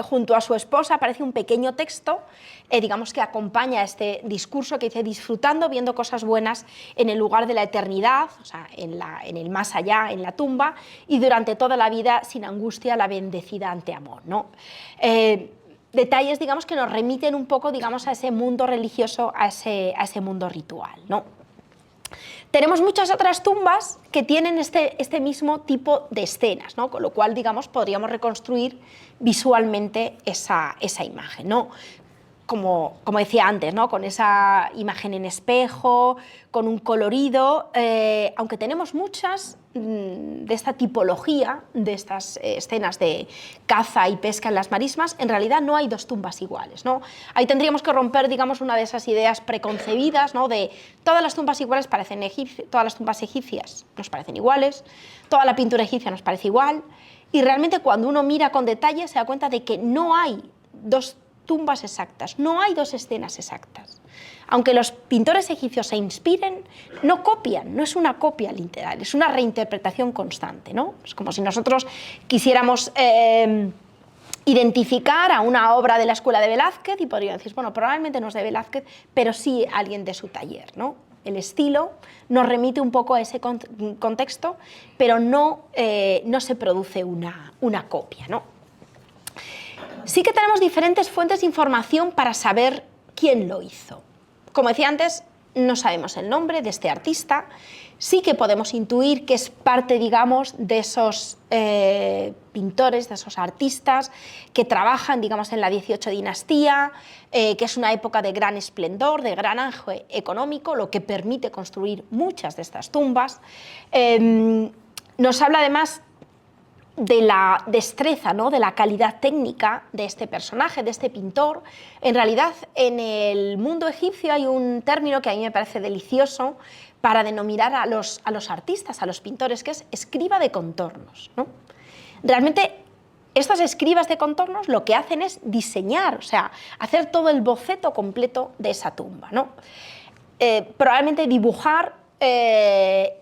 junto a su esposa aparece un pequeño texto, digamos, que acompaña este discurso que dice disfrutando, viendo cosas buenas en el lugar de la eternidad, o sea, en el más allá, en la tumba, y durante toda la vida sin angustia la bendecida ante Amón, ¿no? Detalles, digamos, que nos remiten un poco, digamos, a ese mundo religioso, a ese mundo ritual, ¿no? Tenemos muchas otras tumbas que tienen este mismo tipo de escenas, ¿no? Con lo cual, digamos, podríamos reconstruir visualmente esa imagen, ¿no? Como decía antes, ¿no?, con esa imagen en espejo, con un colorido, aunque tenemos muchas de esta tipología, de estas escenas de caza y pesca en las marismas, en realidad no hay dos tumbas iguales, ¿no? Ahí tendríamos que romper, digamos, una de esas ideas preconcebidas, ¿no?, de todas las tumbas iguales parecen egipcias, todas las tumbas egipcias nos parecen iguales, toda la pintura egipcia nos parece igual, y realmente cuando uno mira con detalle se da cuenta de que no hay dos tumbas exactas, no hay dos escenas exactas. Aunque los pintores egipcios se inspiren, no copian, no es una copia literal, es una reinterpretación constante, ¿no? Es como si nosotros quisiéramos identificar a una obra de la escuela de Velázquez y podrían decir, bueno, probablemente no es de Velázquez, pero sí alguien de su taller, ¿no? El estilo nos remite un poco a ese contexto, pero no se produce una copia, ¿no? Sí que tenemos diferentes fuentes de información para saber quién lo hizo. Como decía antes, no sabemos el nombre de este artista, sí que podemos intuir que es parte, digamos, de esos pintores, de esos artistas que trabajan, digamos, en la 18 dinastía, que es una época de gran esplendor, de gran auge económico, lo que permite construir muchas de estas tumbas. Nos habla además de la destreza, ¿no? De la calidad técnica de este personaje, de este pintor. En realidad, en el mundo egipcio hay un término que a mí me parece delicioso para denominar a los artistas, a los pintores, que es escriba de contornos, ¿no? Realmente, estos escribas de contornos lo que hacen es diseñar, o sea, hacer todo el boceto completo de esa tumba, ¿no? Probablemente dibujar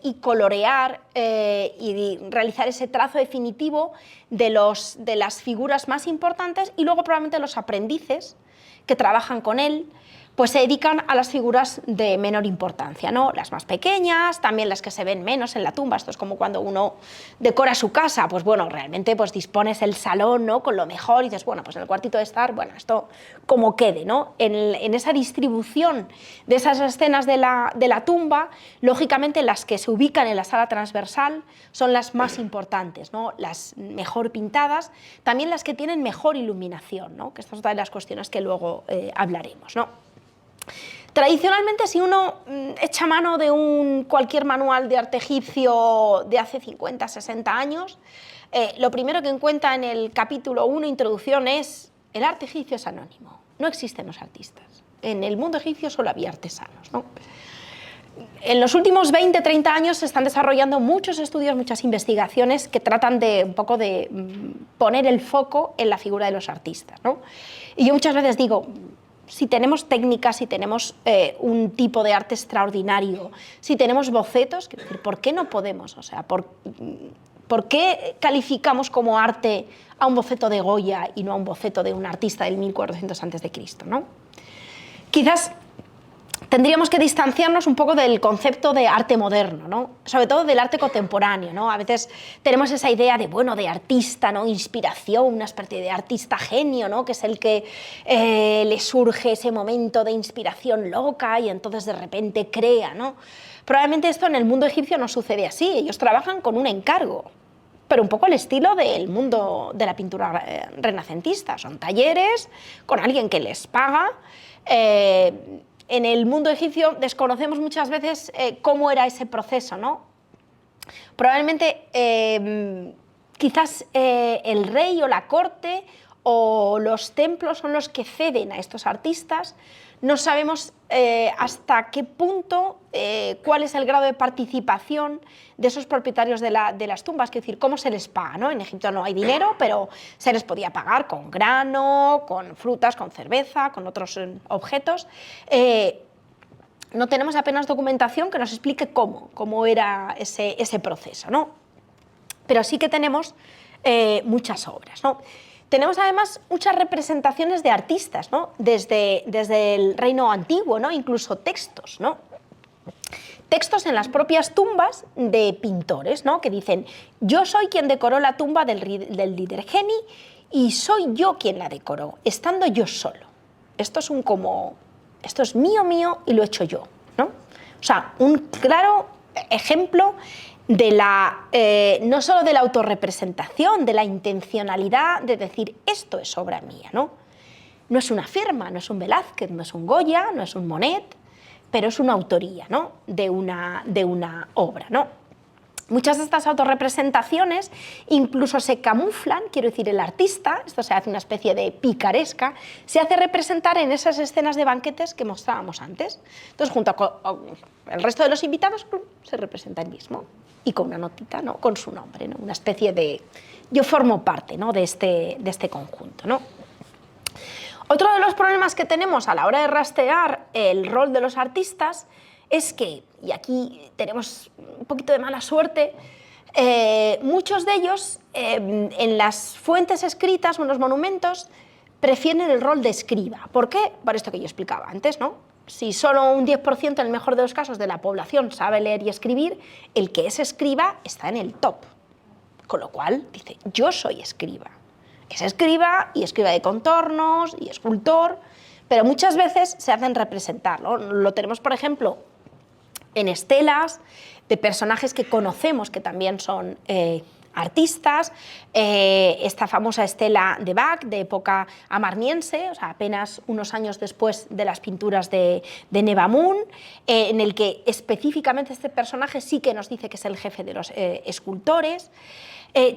y colorear y realizar ese trazo definitivo de las figuras más importantes, y luego probablemente los aprendices que trabajan con él pues se dedican a las figuras de menor importancia, ¿no? Las más pequeñas, también las que se ven menos en la tumba. Esto es como cuando uno decora su casa, pues bueno, realmente pues dispones el salón, ¿no? Con lo mejor y dices, bueno, pues en el cuartito de estar, bueno, esto como quede, ¿no? En esa distribución de esas escenas de la tumba, lógicamente las que se ubican en la sala transversal son las más importantes, ¿no? Las mejor pintadas, también las que tienen mejor iluminación, ¿no? Que esta es otra de las cuestiones que luego hablaremos, ¿no? Tradicionalmente, si uno echa mano de cualquier manual de arte egipcio de hace 50, 60 años, lo primero que encuentra en el capítulo 1, introducción, es el arte egipcio es anónimo, no existen los artistas. En el mundo egipcio solo había artesanos, ¿no? En los últimos 20, 30 años se están desarrollando muchos estudios, muchas investigaciones que tratan de un poco de poner el foco en la figura de los artistas, ¿no? Y yo muchas veces digo, si tenemos técnicas, si tenemos un tipo de arte extraordinario, si tenemos bocetos, ¿por qué no podemos? O sea, ¿por qué calificamos como arte a un boceto de Goya y no a un boceto de un artista del 1400 a.C., ¿no? Quizás tendríamos que distanciarnos un poco del concepto de arte moderno, ¿no? Sobre todo del arte contemporáneo, ¿no? A veces tenemos esa idea de, bueno, de artista, ¿no? Inspiración, una especie de artista genio, ¿no? Que es el que le surge ese momento de inspiración loca y entonces de repente crea, ¿no? Probablemente esto en el mundo egipcio no sucede así, ellos trabajan con un encargo, pero un poco al estilo del mundo de la pintura renacentista. Son talleres con alguien que les paga. En el mundo egipcio desconocemos muchas veces cómo era ese proceso, ¿no? Probablemente quizás el rey o la corte o los templos son los que ceden a estos artistas. No sabemos hasta qué punto, cuál es el grado de participación de esos propietarios de las tumbas, es decir, cómo se les paga, ¿no? En Egipto no hay dinero, pero se les podía pagar con grano, con frutas, con cerveza, con otros objetos. No tenemos apenas documentación que nos explique cómo era ese proceso, ¿no? Pero sí que tenemos muchas obras, ¿no? Tenemos además muchas representaciones de artistas, ¿no? Desde el reino antiguo, ¿no? Incluso textos, ¿no? Textos en las propias tumbas de pintores, ¿no? Que dicen, yo soy quien decoró la tumba del líder Geni y soy yo quien la decoró, estando yo solo. Esto es mío y lo he hecho yo, ¿no? O sea, un claro ejemplo de no solo de la autorrepresentación, de la intencionalidad de decir, esto es obra mía, ¿no? No es una firma, no es un Velázquez, no es un Goya, no es un Monet, pero es una autoría, ¿no? de una obra, ¿no? Muchas de estas autorrepresentaciones incluso se camuflan, quiero decir, el artista, esto se hace una especie de picaresca, se hace representar en esas escenas de banquetes que mostrábamos antes. Entonces, junto con el resto de los invitados, se representa él mismo y con una notita, ¿no? Con su nombre, ¿no? Una especie de yo formo parte, ¿no? de este conjunto, ¿no? Otro de los problemas que tenemos a la hora de rastrear el rol de los artistas es que, y aquí tenemos un poquito de mala suerte, muchos de ellos en las fuentes escritas o en los monumentos prefieren el rol de escriba. ¿Por qué? Por esto que yo explicaba antes, ¿no? Si solo un 10% en el mejor de los casos de la población sabe leer y escribir, el que es escriba está en el top. Con lo cual dice, yo soy escriba. Es escriba y escriba de contornos y escultor, pero muchas veces se hacen representar, ¿no? Lo tenemos, por ejemplo, en estelas de personajes que conocemos que también son artistas, esta famosa estela de Bach de época amarniense, o sea, apenas unos años después de las pinturas de Nevamun, en el que específicamente este personaje sí que nos dice que es el jefe de los escultores.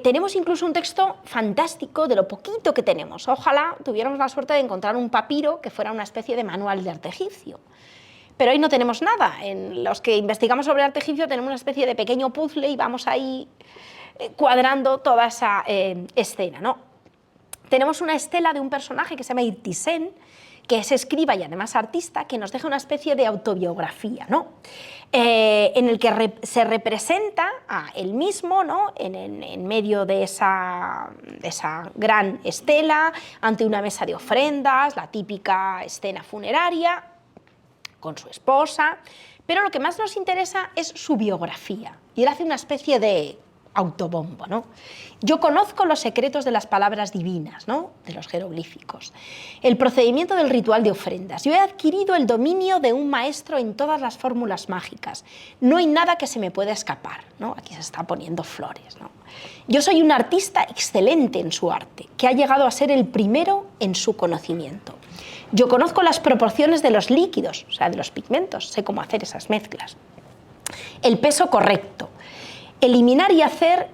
Tenemos incluso un texto fantástico de lo poquito que tenemos. Ojalá tuviéramos la suerte de encontrar un papiro que fuera una especie de manual de arte egipcio. Pero hoy no tenemos nada. En los que investigamos sobre arte egipcio tenemos una especie de pequeño puzzle y vamos ahí cuadrando toda esa escena, ¿no? Tenemos una estela de un personaje que se llama Irtisen, que es escriba y además artista, que nos deja una especie de autobiografía, ¿no? En el que se representa a él mismo, ¿no? en medio de esa gran estela, ante una mesa de ofrendas, la típica escena funeraria, con su esposa, pero lo que más nos interesa es su biografía, y él hace una especie de autobombo, ¿no? Yo conozco los secretos de las palabras divinas, ¿no? De los jeroglíficos, el procedimiento del ritual de ofrendas. Yo he adquirido el dominio de un maestro en todas las fórmulas mágicas. No hay nada que se me pueda escapar, ¿no? Aquí se está poniendo flores, ¿no? Yo soy un artista excelente en su arte, que ha llegado a ser el primero en su conocimiento. Yo conozco las proporciones de los líquidos, o sea, de los pigmentos, sé cómo hacer esas mezclas. El peso correcto. Eliminar y hacer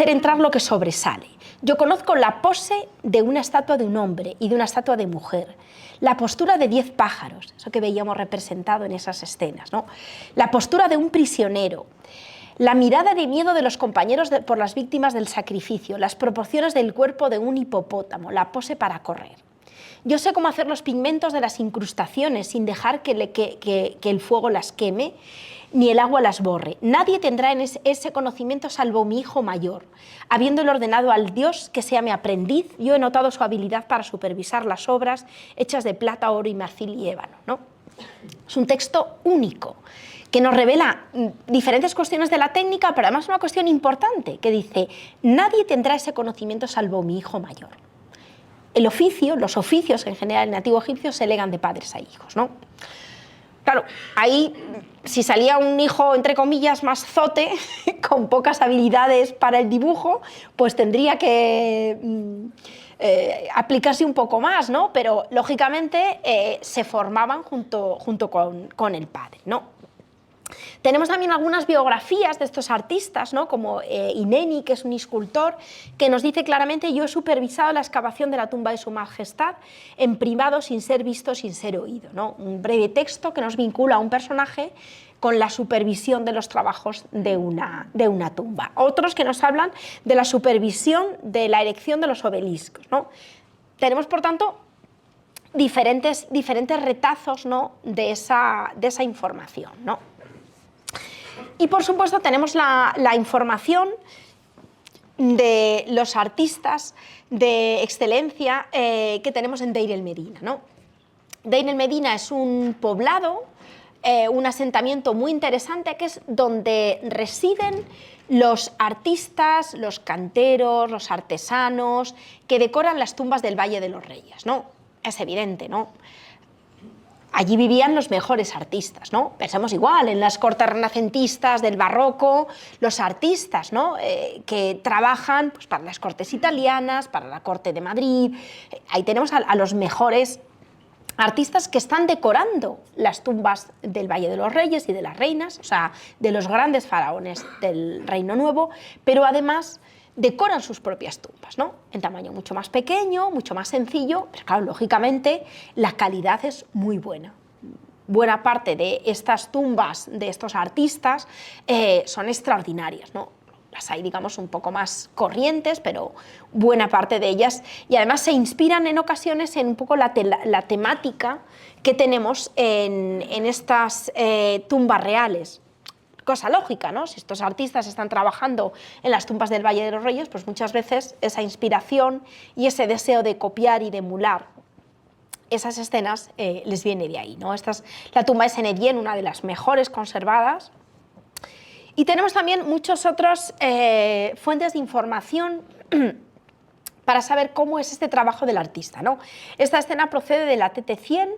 entrar lo que sobresale. Yo conozco la pose de una estatua de un hombre y de una estatua de mujer, la postura de 10 pájaros, eso que veíamos representado en esas escenas, ¿no? La postura de un prisionero, la mirada de miedo de los compañeros por las víctimas del sacrificio, las proporciones del cuerpo de un hipopótamo, la pose para correr. Yo sé cómo hacer los pigmentos de las incrustaciones sin dejar que el fuego las queme, ni el agua las borre. Nadie tendrá ese conocimiento salvo mi hijo mayor. Habiéndole ordenado al Dios que sea mi aprendiz, yo he notado su habilidad para supervisar las obras hechas de plata, oro y marfil y ébano, ¿no? Es un texto único que nos revela diferentes cuestiones de la técnica, pero además una cuestión importante, que dice, nadie tendrá ese conocimiento salvo mi hijo mayor. El oficio, los oficios en general en el antiguo egipcio se legan de padres a hijos, ¿no? Claro, ahí si salía un hijo, entre comillas, más zote, con pocas habilidades para el dibujo, pues tendría que aplicarse un poco más, ¿no? Pero lógicamente se formaban junto con el padre, ¿no? Tenemos también algunas biografías de estos artistas, ¿no? Como Ineni, que es un escultor, que nos dice claramente: yo he supervisado la excavación de la tumba de su majestad en privado, sin ser visto, sin ser oído, ¿no? Un breve texto que nos vincula a un personaje con la supervisión de los trabajos de una tumba. Otros que nos hablan de la supervisión de la erección de los obeliscos, ¿no? Tenemos, por tanto, diferentes retazos, ¿no? de esa información, ¿no? Y por supuesto tenemos la información de los artistas de excelencia que tenemos en Deir el Medina, ¿no? Deir el Medina es un poblado, un asentamiento muy interesante, que es donde residen los artistas, los canteros, los artesanos que decoran las tumbas del Valle de los Reyes, ¿no? Es evidente, ¿no? Allí vivían los mejores artistas, ¿no? Pensemos igual en las cortes renacentistas del barroco, los artistas, ¿no? Que trabajan pues, para las cortes italianas, para la corte de Madrid. Ahí tenemos a los mejores artistas que están decorando las tumbas del Valle de los Reyes y de las reinas, o sea, de los grandes faraones del Reino Nuevo, pero además decoran sus propias tumbas, ¿no? En tamaño mucho más pequeño, mucho más sencillo, pero claro, lógicamente la calidad es muy buena. Buena parte de estas tumbas de estos artistas son extraordinarias, ¿no? las hay, digamos, un poco más corrientes, pero buena parte de ellas, y además se inspiran en ocasiones en un poco la temática que tenemos en estas tumbas reales. Cosa lógica, ¿no? Si estos artistas están trabajando en las tumbas del Valle de los Reyes, pues muchas veces esa inspiración y ese deseo de copiar y de emular esas escenas les viene de ahí, ¿no? La tumba de Senedien, una de las mejores conservadas. Y tenemos también muchas otras fuentes de información para saber cómo es este trabajo del artista, ¿no? Esta escena procede de la TT-100,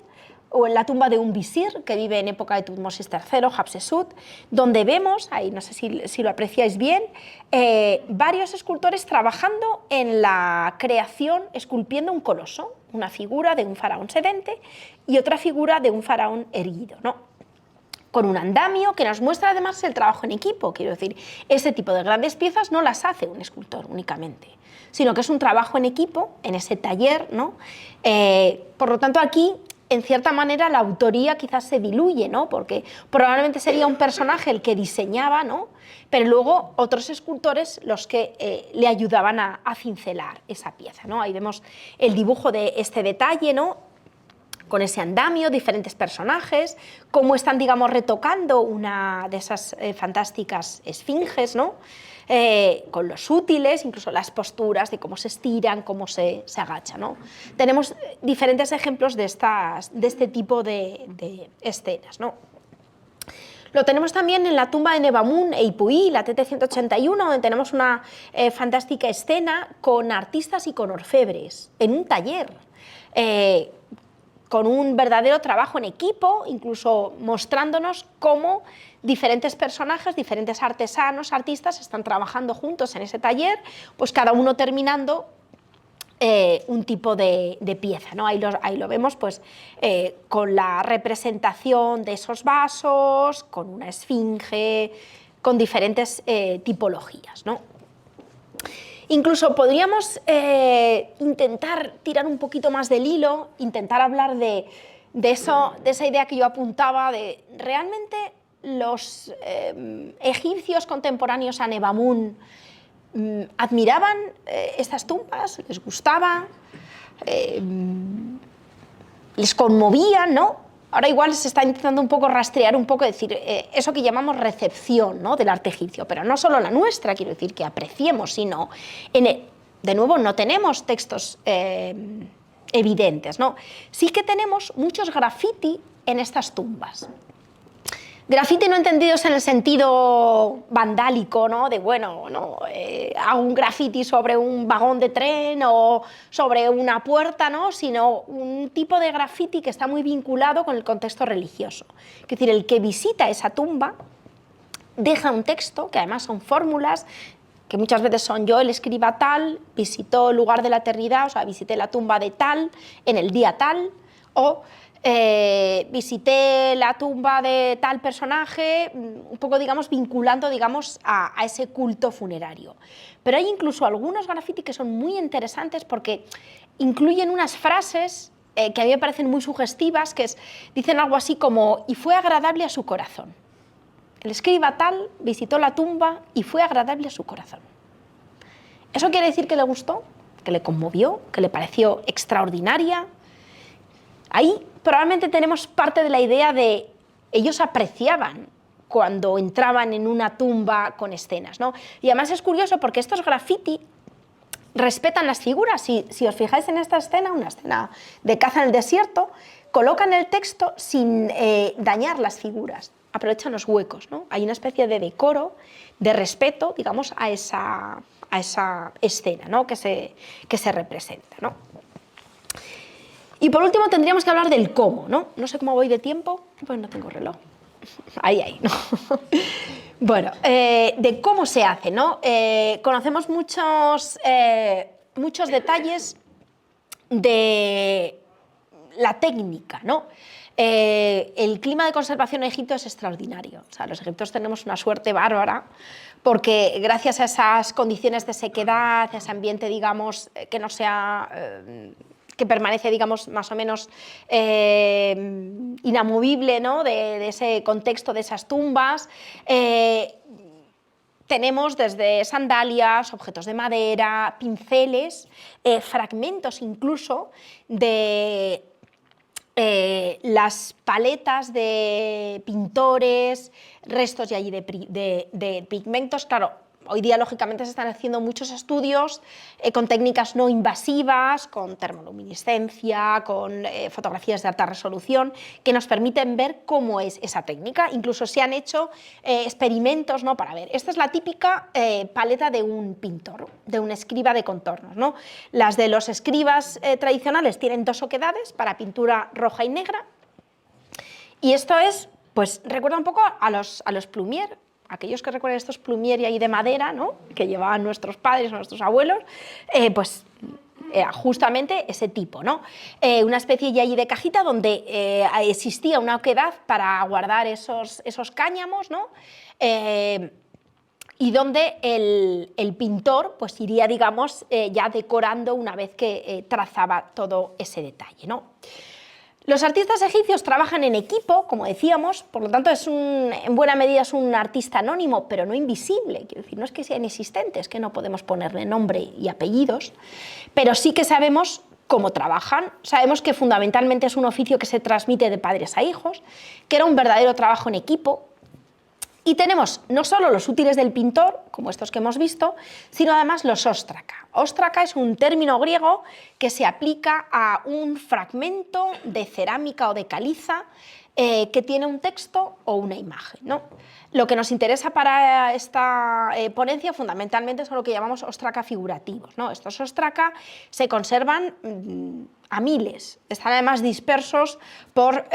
o en la tumba de un visir que vive en época de Tutmosis III, Hatshepsut, donde vemos, ahí no sé si lo apreciáis bien, varios escultores trabajando en la creación, esculpiendo un coloso, una figura de un faraón sedente y otra figura de un faraón erguido, ¿no? Con un andamio que nos muestra además el trabajo en equipo. Quiero decir, ese tipo de grandes piezas no las hace un escultor únicamente, sino que es un trabajo en equipo, en ese taller, ¿no? Por lo tanto, aquí, en cierta manera, la autoría quizás se diluye, ¿no? Porque probablemente sería un personaje el que diseñaba, ¿no? Pero luego otros escultores los que le ayudaban a cincelar esa pieza, ¿no? Ahí vemos el dibujo de este detalle, ¿no? Con ese andamio, diferentes personajes, cómo están, digamos, retocando una de esas fantásticas esfinges, ¿no? Con los útiles, incluso las posturas de cómo se estiran, cómo se agachan, ¿no? Tenemos diferentes ejemplos de este tipo de escenas, ¿no? Lo tenemos también en la tumba de Nebamun e Ipuí, la TT-181, donde tenemos una fantástica escena con artistas y con orfebres, en un taller, con un verdadero trabajo en equipo, incluso mostrándonos cómo diferentes personajes, diferentes artesanos, artistas están trabajando juntos en ese taller, pues cada uno terminando un tipo de pieza, ¿no? Ahí lo vemos pues, con la representación de esos vasos, con una esfinge, con diferentes tipologías, ¿no? Incluso podríamos intentar tirar un poquito más del hilo, intentar hablar de esa idea que yo apuntaba, de realmente los egipcios contemporáneos a Nebamun admiraban estas tumbas, les gustaba, les conmovían, ¿no? Ahora igual se está intentando un poco rastrear, un poco decir eso que llamamos recepción, ¿no? Del arte egipcio, pero no solo la nuestra, quiero decir, que apreciemos, sino, de nuevo, no tenemos textos evidentes, ¿no? Sí que tenemos muchos graffiti en estas tumbas. Grafiti no entendidos en el sentido vandálico, ¿no? De, bueno, ¿no? Hago un grafiti sobre un vagón de tren o sobre una puerta, ¿no? Sino un tipo de grafiti que está muy vinculado con el contexto religioso. Es decir, el que visita esa tumba deja un texto, que además son fórmulas, que muchas veces son: yo, el escriba tal, visitó el lugar de la eternidad, o sea, visité la tumba de tal en el día tal, o visité la tumba de tal personaje, un poco, digamos, vinculando, digamos, a ese culto funerario. Pero hay incluso algunos graffiti que son muy interesantes porque incluyen unas frases que a mí me parecen muy sugestivas, que dicen algo así como: y fue agradable a su corazón. El escriba tal visitó la tumba y fue agradable a su corazón. ¿Eso quiere decir que le gustó? ¿Que le conmovió? ¿Que le pareció extraordinaria? Ahí probablemente tenemos parte de la idea de ellos apreciaban cuando entraban en una tumba con escenas, ¿no? Y además es curioso porque estos graffiti respetan las figuras. Si os fijáis en esta escena, una escena de caza en el desierto, colocan el texto sin dañar las figuras, aprovechan los huecos, ¿no? Hay una especie de decoro, de respeto, digamos, a esa escena, ¿no? que se representa, ¿no? Y por último tendríamos que hablar del cómo, ¿no? No sé cómo voy de tiempo, pues no tengo reloj. Ahí, ¿no? Bueno, de cómo se hace, ¿no? Conocemos muchos detalles de la técnica, ¿no? El clima de conservación en Egipto es extraordinario. O sea, los egipcios tenemos una suerte bárbara porque gracias a esas condiciones de sequedad, a ese ambiente, digamos, que no sea... que permanece, digamos, más o menos inamovible, ¿no? de ese contexto de esas tumbas, tenemos desde sandalias, objetos de madera, pinceles, fragmentos incluso de las paletas de pintores, restos de allí de pigmentos. Claro, hoy día, lógicamente, se están haciendo muchos estudios con técnicas no invasivas, con termoluminiscencia, con fotografías de alta resolución, que nos permiten ver cómo es esa técnica. Incluso se han hecho experimentos, ¿no?, para ver. Esta es la típica paleta de un pintor, de un escriba de contornos, ¿no? Las de los escribas tradicionales tienen dos oquedades para pintura roja y negra. Y esto es, pues, recuerda un poco a los Plumier. Aquellos que recuerdan estos plumier y ahí de madera, ¿no?, que llevaban nuestros padres o nuestros abuelos, pues era justamente ese tipo, ¿no? Una especie de allí de cajita donde existía una oquedad para guardar esos cáñamos, ¿no? Y donde el pintor pues iría, digamos, ya decorando una vez que trazaba todo ese detalle, ¿no? Los artistas egipcios trabajan en equipo, como decíamos, por lo tanto en buena medida es un artista anónimo, pero no invisible. Quiero decir, no es que sea inexistente, es que no podemos ponerle nombre y apellidos, pero sí que sabemos cómo trabajan. Sabemos que fundamentalmente es un oficio que se transmite de padres a hijos, que era un verdadero trabajo en equipo. Y tenemos no solo los útiles del pintor, como estos que hemos visto, sino además los óstraca. Óstraca es un término griego que se aplica a un fragmento de cerámica o de caliza que tiene un texto o una imagen, ¿no? Lo que nos interesa para esta ponencia fundamentalmente son lo que llamamos óstraca figurativos, ¿no? Estos óstraca se conservan a miles, están además dispersos por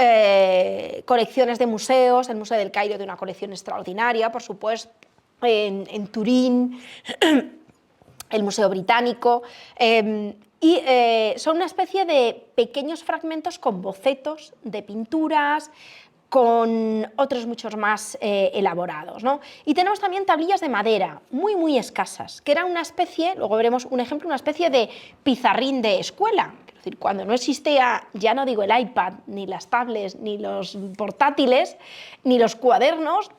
colecciones de museos, el Museo del Cairo de una colección extraordinaria, por supuesto, en Turín, el Museo Británico, y son una especie de pequeños fragmentos con bocetos de pinturas, con otros muchos más elaborados, ¿no? Y tenemos también tablillas de madera, muy, muy escasas, que eran una especie, luego veremos un ejemplo, una especie de pizarrín de escuela. Es decir, cuando no existía, ya no digo el iPad, ni las tablets, ni los portátiles, ni los cuadernos,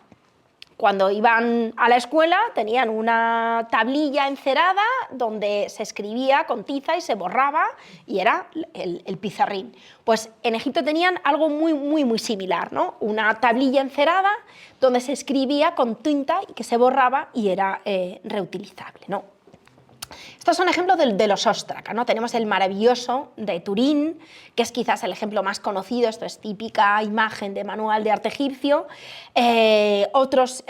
cuando iban a la escuela tenían una tablilla encerada donde se escribía con tiza y se borraba y era el pizarrín. Pues en Egipto tenían algo muy, muy, muy similar, ¿no? Una tablilla encerada donde se escribía con tinta y que se borraba y era reutilizable, ¿no? Estos son ejemplos de los óstraca, ¿no? Tenemos el maravilloso de Turín, que es quizás el ejemplo más conocido, esto es típica imagen de manual de arte egipcio, otros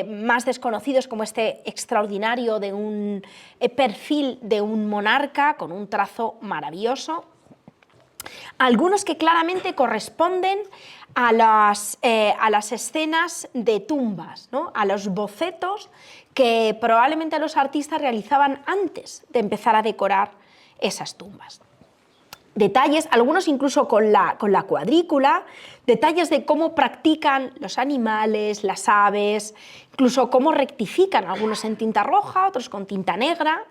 más desconocidos como este extraordinario de un perfil de un monarca con un trazo maravilloso, algunos que claramente corresponden a las escenas de tumbas, ¿no? A los bocetos que probablemente los artistas realizaban antes de empezar a decorar esas tumbas. Detalles, algunos incluso con la cuadrícula, detalles de cómo practican los animales, las aves, incluso cómo rectifican, algunos en tinta roja, otros con tinta negra,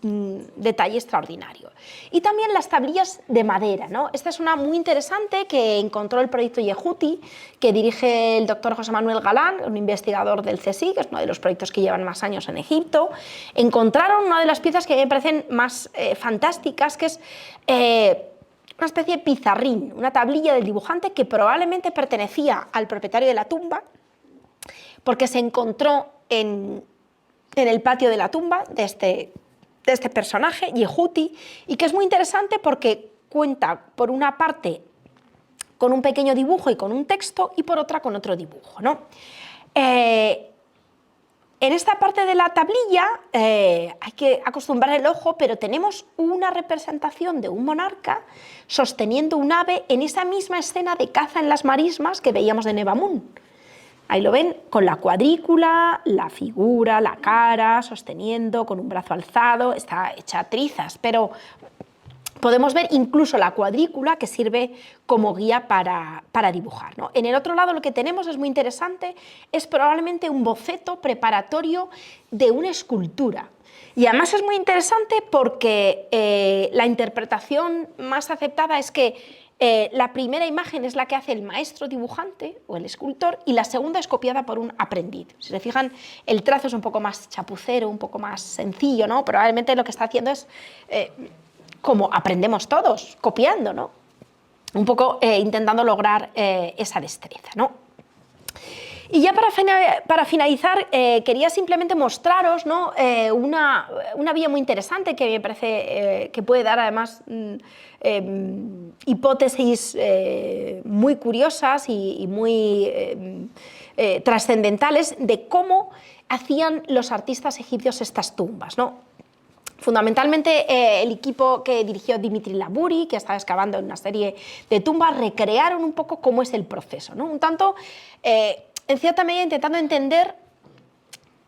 un detalle extraordinario. Y también las tablillas de madera, ¿no? Esta es una muy interesante que encontró el proyecto Yehuti, que dirige el doctor José Manuel Galán, un investigador del CSIC, que es uno de los proyectos que llevan más años en Egipto. Encontraron una de las piezas que a mí me parecen más fantásticas, que es una especie de pizarrín, una tablilla del dibujante que probablemente pertenecía al propietario de la tumba, porque se encontró en el patio de la tumba de este personaje, Yehuti, y que es muy interesante porque cuenta, por una parte, con un pequeño dibujo y con un texto, y por otra con otro dibujo, ¿no? En esta parte de la tablilla hay que acostumbrar el ojo, pero tenemos una representación de un monarca sosteniendo un ave en esa misma escena de caza en las marismas que veíamos de Nebamun. Ahí lo ven, con la cuadrícula, la figura, la cara, sosteniendo, con un brazo alzado, está hecha a trizas, pero podemos ver incluso la cuadrícula que sirve como guía para dibujar, ¿no? En el otro lado lo que tenemos es muy interesante, es probablemente un boceto preparatorio de una escultura. Y además es muy interesante porque la interpretación más aceptada es que La primera imagen es la que hace el maestro dibujante o el escultor y la segunda es copiada por un aprendiz. Si se fijan, el trazo es un poco más chapucero, un poco más sencillo, ¿no? Probablemente lo que está haciendo es, como aprendemos todos, copiando, ¿no? Un poco intentando lograr esa destreza, ¿no? Y ya para finalizar, quería simplemente mostraros, ¿no? una vía muy interesante que me parece que puede dar además hipótesis muy curiosas y muy trascendentales de cómo hacían los artistas egipcios estas tumbas, ¿no? Fundamentalmente el equipo que dirigió Dimitri Laburi, que estaba excavando en una serie de tumbas, recrearon un poco cómo es el proceso, ¿no? Un tanto, en cierta medida, intentando entender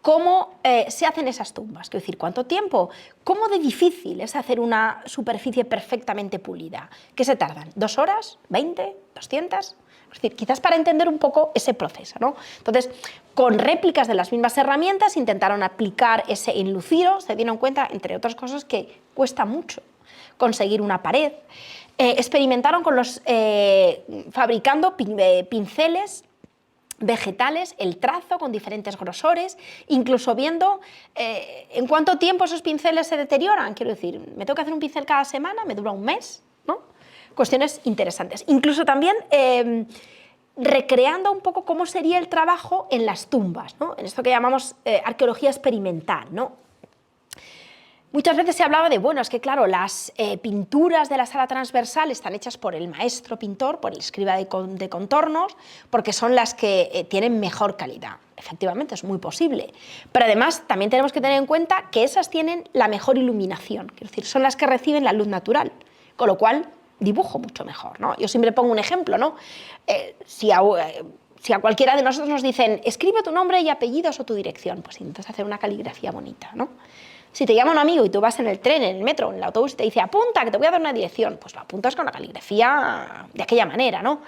cómo se hacen esas tumbas, quiero decir, cuánto tiempo, cómo de difícil es hacer una superficie perfectamente pulida. ¿Qué se tardan? ¿2 horas? ¿20? ¿200? Es decir, quizás para entender un poco ese proceso, ¿no? Entonces, con réplicas de las mismas herramientas intentaron aplicar ese enlucido, se dieron cuenta, entre otras cosas, que cuesta mucho conseguir una pared. Experimentaron con fabricando pinceles vegetales, el trazo con diferentes grosores, incluso viendo en cuánto tiempo esos pinceles se deterioran. Quiero decir, me tengo que hacer un pincel cada semana, me dura un mes, ¿no? Cuestiones interesantes. Incluso también recreando un poco cómo sería el trabajo en las tumbas, ¿no? En esto que llamamos arqueología experimental, ¿no? Muchas veces se hablaba de, bueno, es que claro, las pinturas de la sala transversal están hechas por el maestro pintor, por el escriba de contornos, porque son las que tienen mejor calidad. Efectivamente, es muy posible. Pero además también tenemos que tener en cuenta que esas tienen la mejor iluminación, es decir, son las que reciben la luz natural, con lo cual dibujo mucho mejor, ¿no? Yo siempre pongo un ejemplo, ¿no? Si a cualquiera de nosotros nos dicen, escribe tu nombre y apellidos o tu dirección, pues intentas hacer una caligrafía bonita, ¿no? Si te llama un amigo y tú vas en el tren, en el metro, en el autobús y te dice, apunta, que te voy a dar una dirección, pues lo apuntas con la caligrafía de aquella manera, ¿no?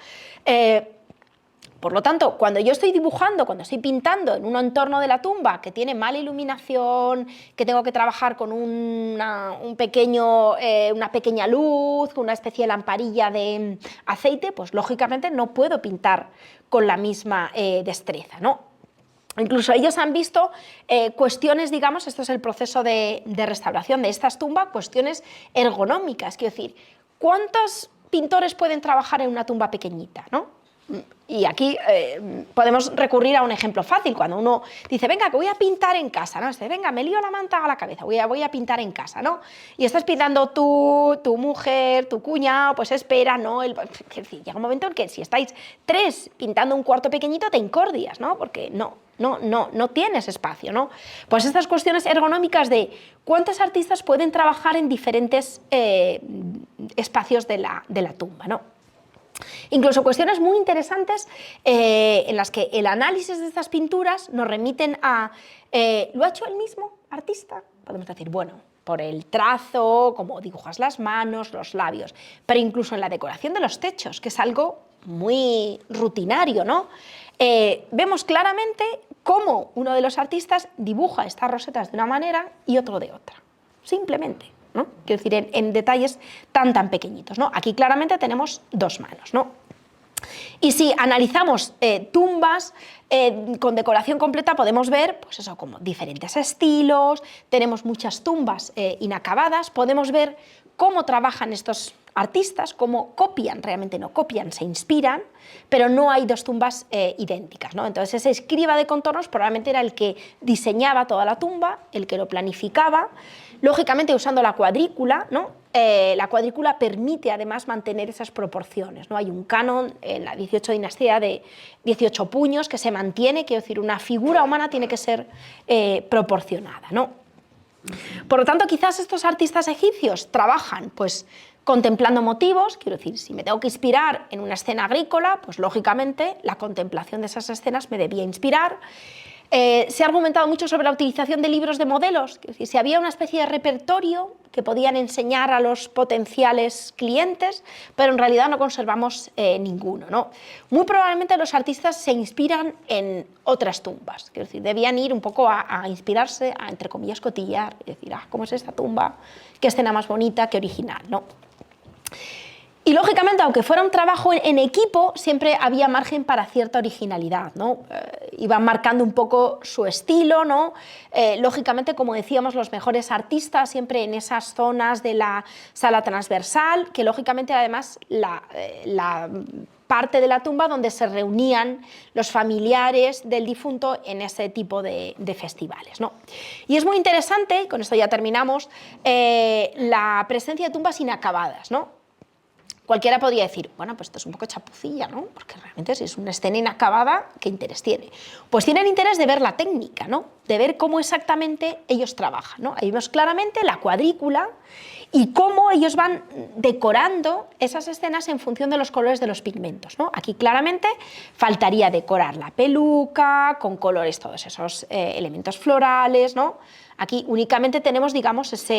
Por lo tanto, cuando yo estoy dibujando, cuando estoy pintando en un entorno de la tumba que tiene mala iluminación, que tengo que trabajar con una pequeña luz, con una especie de lamparilla de aceite, pues lógicamente no puedo pintar con la misma destreza, ¿no? Incluso ellos han visto cuestiones, digamos, esto es el proceso de restauración de estas tumbas, cuestiones ergonómicas, quiero decir, ¿cuántos pintores pueden trabajar en una tumba pequeñita, ¿no? Y aquí podemos recurrir a un ejemplo fácil, cuando uno dice, venga, que voy a pintar en casa, ¿no? Dice, venga, me lío la manta a la cabeza, voy a pintar en casa, ¿no? Y estás pintando tú, tu mujer, tu cuñado, pues espera, ¿no? Es decir, llega un momento en que si estáis 3 pintando un cuarto pequeñito, te incordias, ¿no? Porque no tienes espacio, ¿no? Pues estas cuestiones ergonómicas de cuántos artistas pueden trabajar en diferentes espacios de la tumba, ¿no? Incluso cuestiones muy interesantes en las que el análisis de estas pinturas nos remiten a ¿lo ha hecho el mismo artista? Podemos decir, bueno, por el trazo, cómo dibujas las manos, los labios, pero incluso en la decoración de los techos, que es algo muy rutinario, ¿no? Vemos claramente cómo uno de los artistas dibuja estas rosetas de una manera y otro de otra, simplemente, ¿no? Quiero decir, en detalles tan pequeñitos, ¿no? Aquí claramente tenemos 2 manos, ¿no? Y si analizamos tumbas con decoración completa, podemos ver, pues eso, como diferentes estilos, tenemos muchas tumbas inacabadas, podemos ver cómo trabajan estos artistas, cómo copian, realmente no copian, se inspiran, pero no hay 2 tumbas idénticas, ¿no? Entonces ese escriba de contornos probablemente era el que diseñaba toda la tumba, el que lo planificaba, lógicamente usando la cuadrícula, ¿no? La cuadrícula permite además mantener esas proporciones, ¿no? Hay un canon en la 18 dinastía de 18 puños que se mantiene, quiero decir, una figura humana tiene que ser proporcionada, ¿no? Por lo tanto, quizás estos artistas egipcios trabajan pues contemplando motivos, quiero decir, si me tengo que inspirar en una escena agrícola, pues lógicamente la contemplación de esas escenas me debía inspirar. Se ha argumentado mucho sobre la utilización de libros de modelos, es decir, si había una especie de repertorio que podían enseñar a los potenciales clientes, pero en realidad no conservamos ninguno, ¿no? Muy probablemente los artistas se inspiran en otras tumbas, es decir, debían ir un poco a inspirarse, a, entre comillas, cotillar, es decir, ¿cómo es esta tumba? ¿Qué escena más bonita, qué original, ¿no? Y lógicamente, aunque fuera un trabajo en equipo, siempre había margen para cierta originalidad, ¿no? Iban marcando un poco su estilo, ¿no? Lógicamente, como decíamos, los mejores artistas siempre en esas zonas de la sala transversal, que lógicamente además la parte de la tumba donde se reunían los familiares del difunto en ese tipo de festivales, ¿no? Y es muy interesante, con esto ya terminamos, la presencia de tumbas inacabadas, ¿no? Cualquiera podría decir, bueno, pues esto es un poco chapucilla, ¿no? Porque realmente si es una escena inacabada, ¿qué interés tiene? Pues tiene el interés de ver la técnica, ¿no? De ver cómo exactamente ellos trabajan, ¿no? Ahí vemos claramente la cuadrícula y cómo ellos van decorando esas escenas en función de los colores de los pigmentos, ¿no? Aquí claramente faltaría decorar la peluca, con colores, todos esos elementos florales, ¿no? Aquí únicamente tenemos, digamos, esa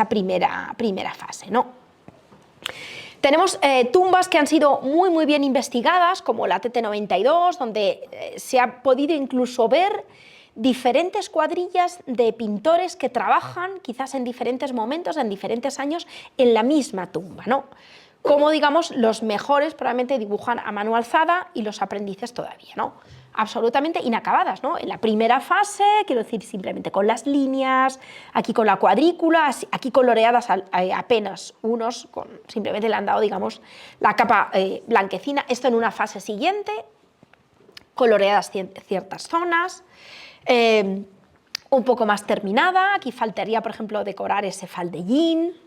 primera fase, ¿no? Tenemos tumbas que han sido muy bien investigadas, como la TT92, donde se ha podido incluso ver diferentes cuadrillas de pintores que trabajan quizás en diferentes momentos, en diferentes años, en la misma tumba, ¿no? Como, digamos, los mejores probablemente dibujan a mano alzada y los aprendices todavía, ¿no? Absolutamente inacabadas, ¿no? En la primera fase, quiero decir, simplemente con las líneas, aquí con la cuadrícula, aquí coloreadas apenas unos, simplemente le han dado, digamos, la capa blanquecina. Esto en una fase siguiente, coloreadas ciertas zonas, un poco más terminada, aquí faltaría, por ejemplo, decorar ese faldellín,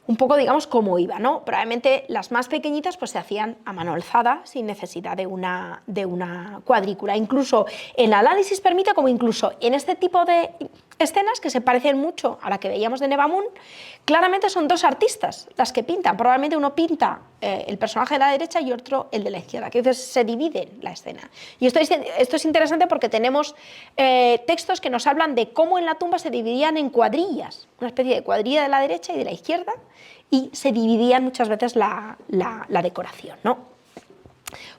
un poco, digamos, cómo iba, ¿no? Probablemente las más pequeñitas pues se hacían a mano alzada, sin necesidad de una cuadrícula. Incluso el análisis permite, como incluso en este tipo de escenas que se parecen mucho a la que veíamos de Nevamun, claramente son dos artistas las que pintan. Probablemente uno pinta el personaje de la derecha y otro el de la izquierda, que a veces se dividen la escena. Y esto es interesante porque tenemos textos que nos hablan de cómo en la tumba se dividían en cuadrillas, una especie de cuadrilla de la derecha y de la izquierda, y se dividían muchas veces la decoración, ¿no?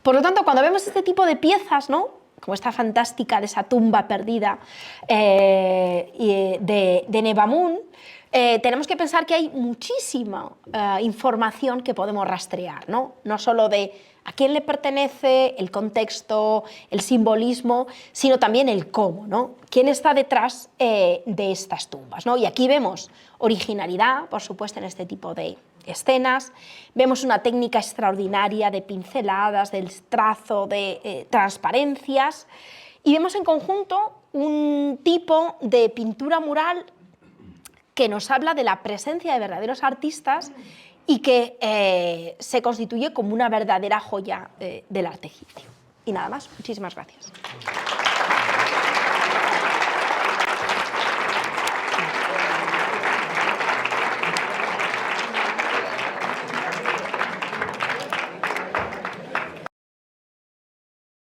Por lo tanto, cuando vemos este tipo de piezas, ¿no? Como esta fantástica de esa tumba perdida de Nevamun, tenemos que pensar que hay muchísima información que podemos rastrear, ¿no? No solo de a quién le pertenece, el contexto, el simbolismo, sino también el cómo, ¿no? ¿Quién está detrás de estas tumbas, ¿no? Y aquí vemos originalidad, por supuesto, en este tipo de escenas, vemos una técnica extraordinaria de pinceladas, del trazo, de transparencias, y vemos en conjunto un tipo de pintura mural que nos habla de la presencia de verdaderos artistas y que se constituye como una verdadera joya del arte egipcio. Y nada más, muchísimas gracias.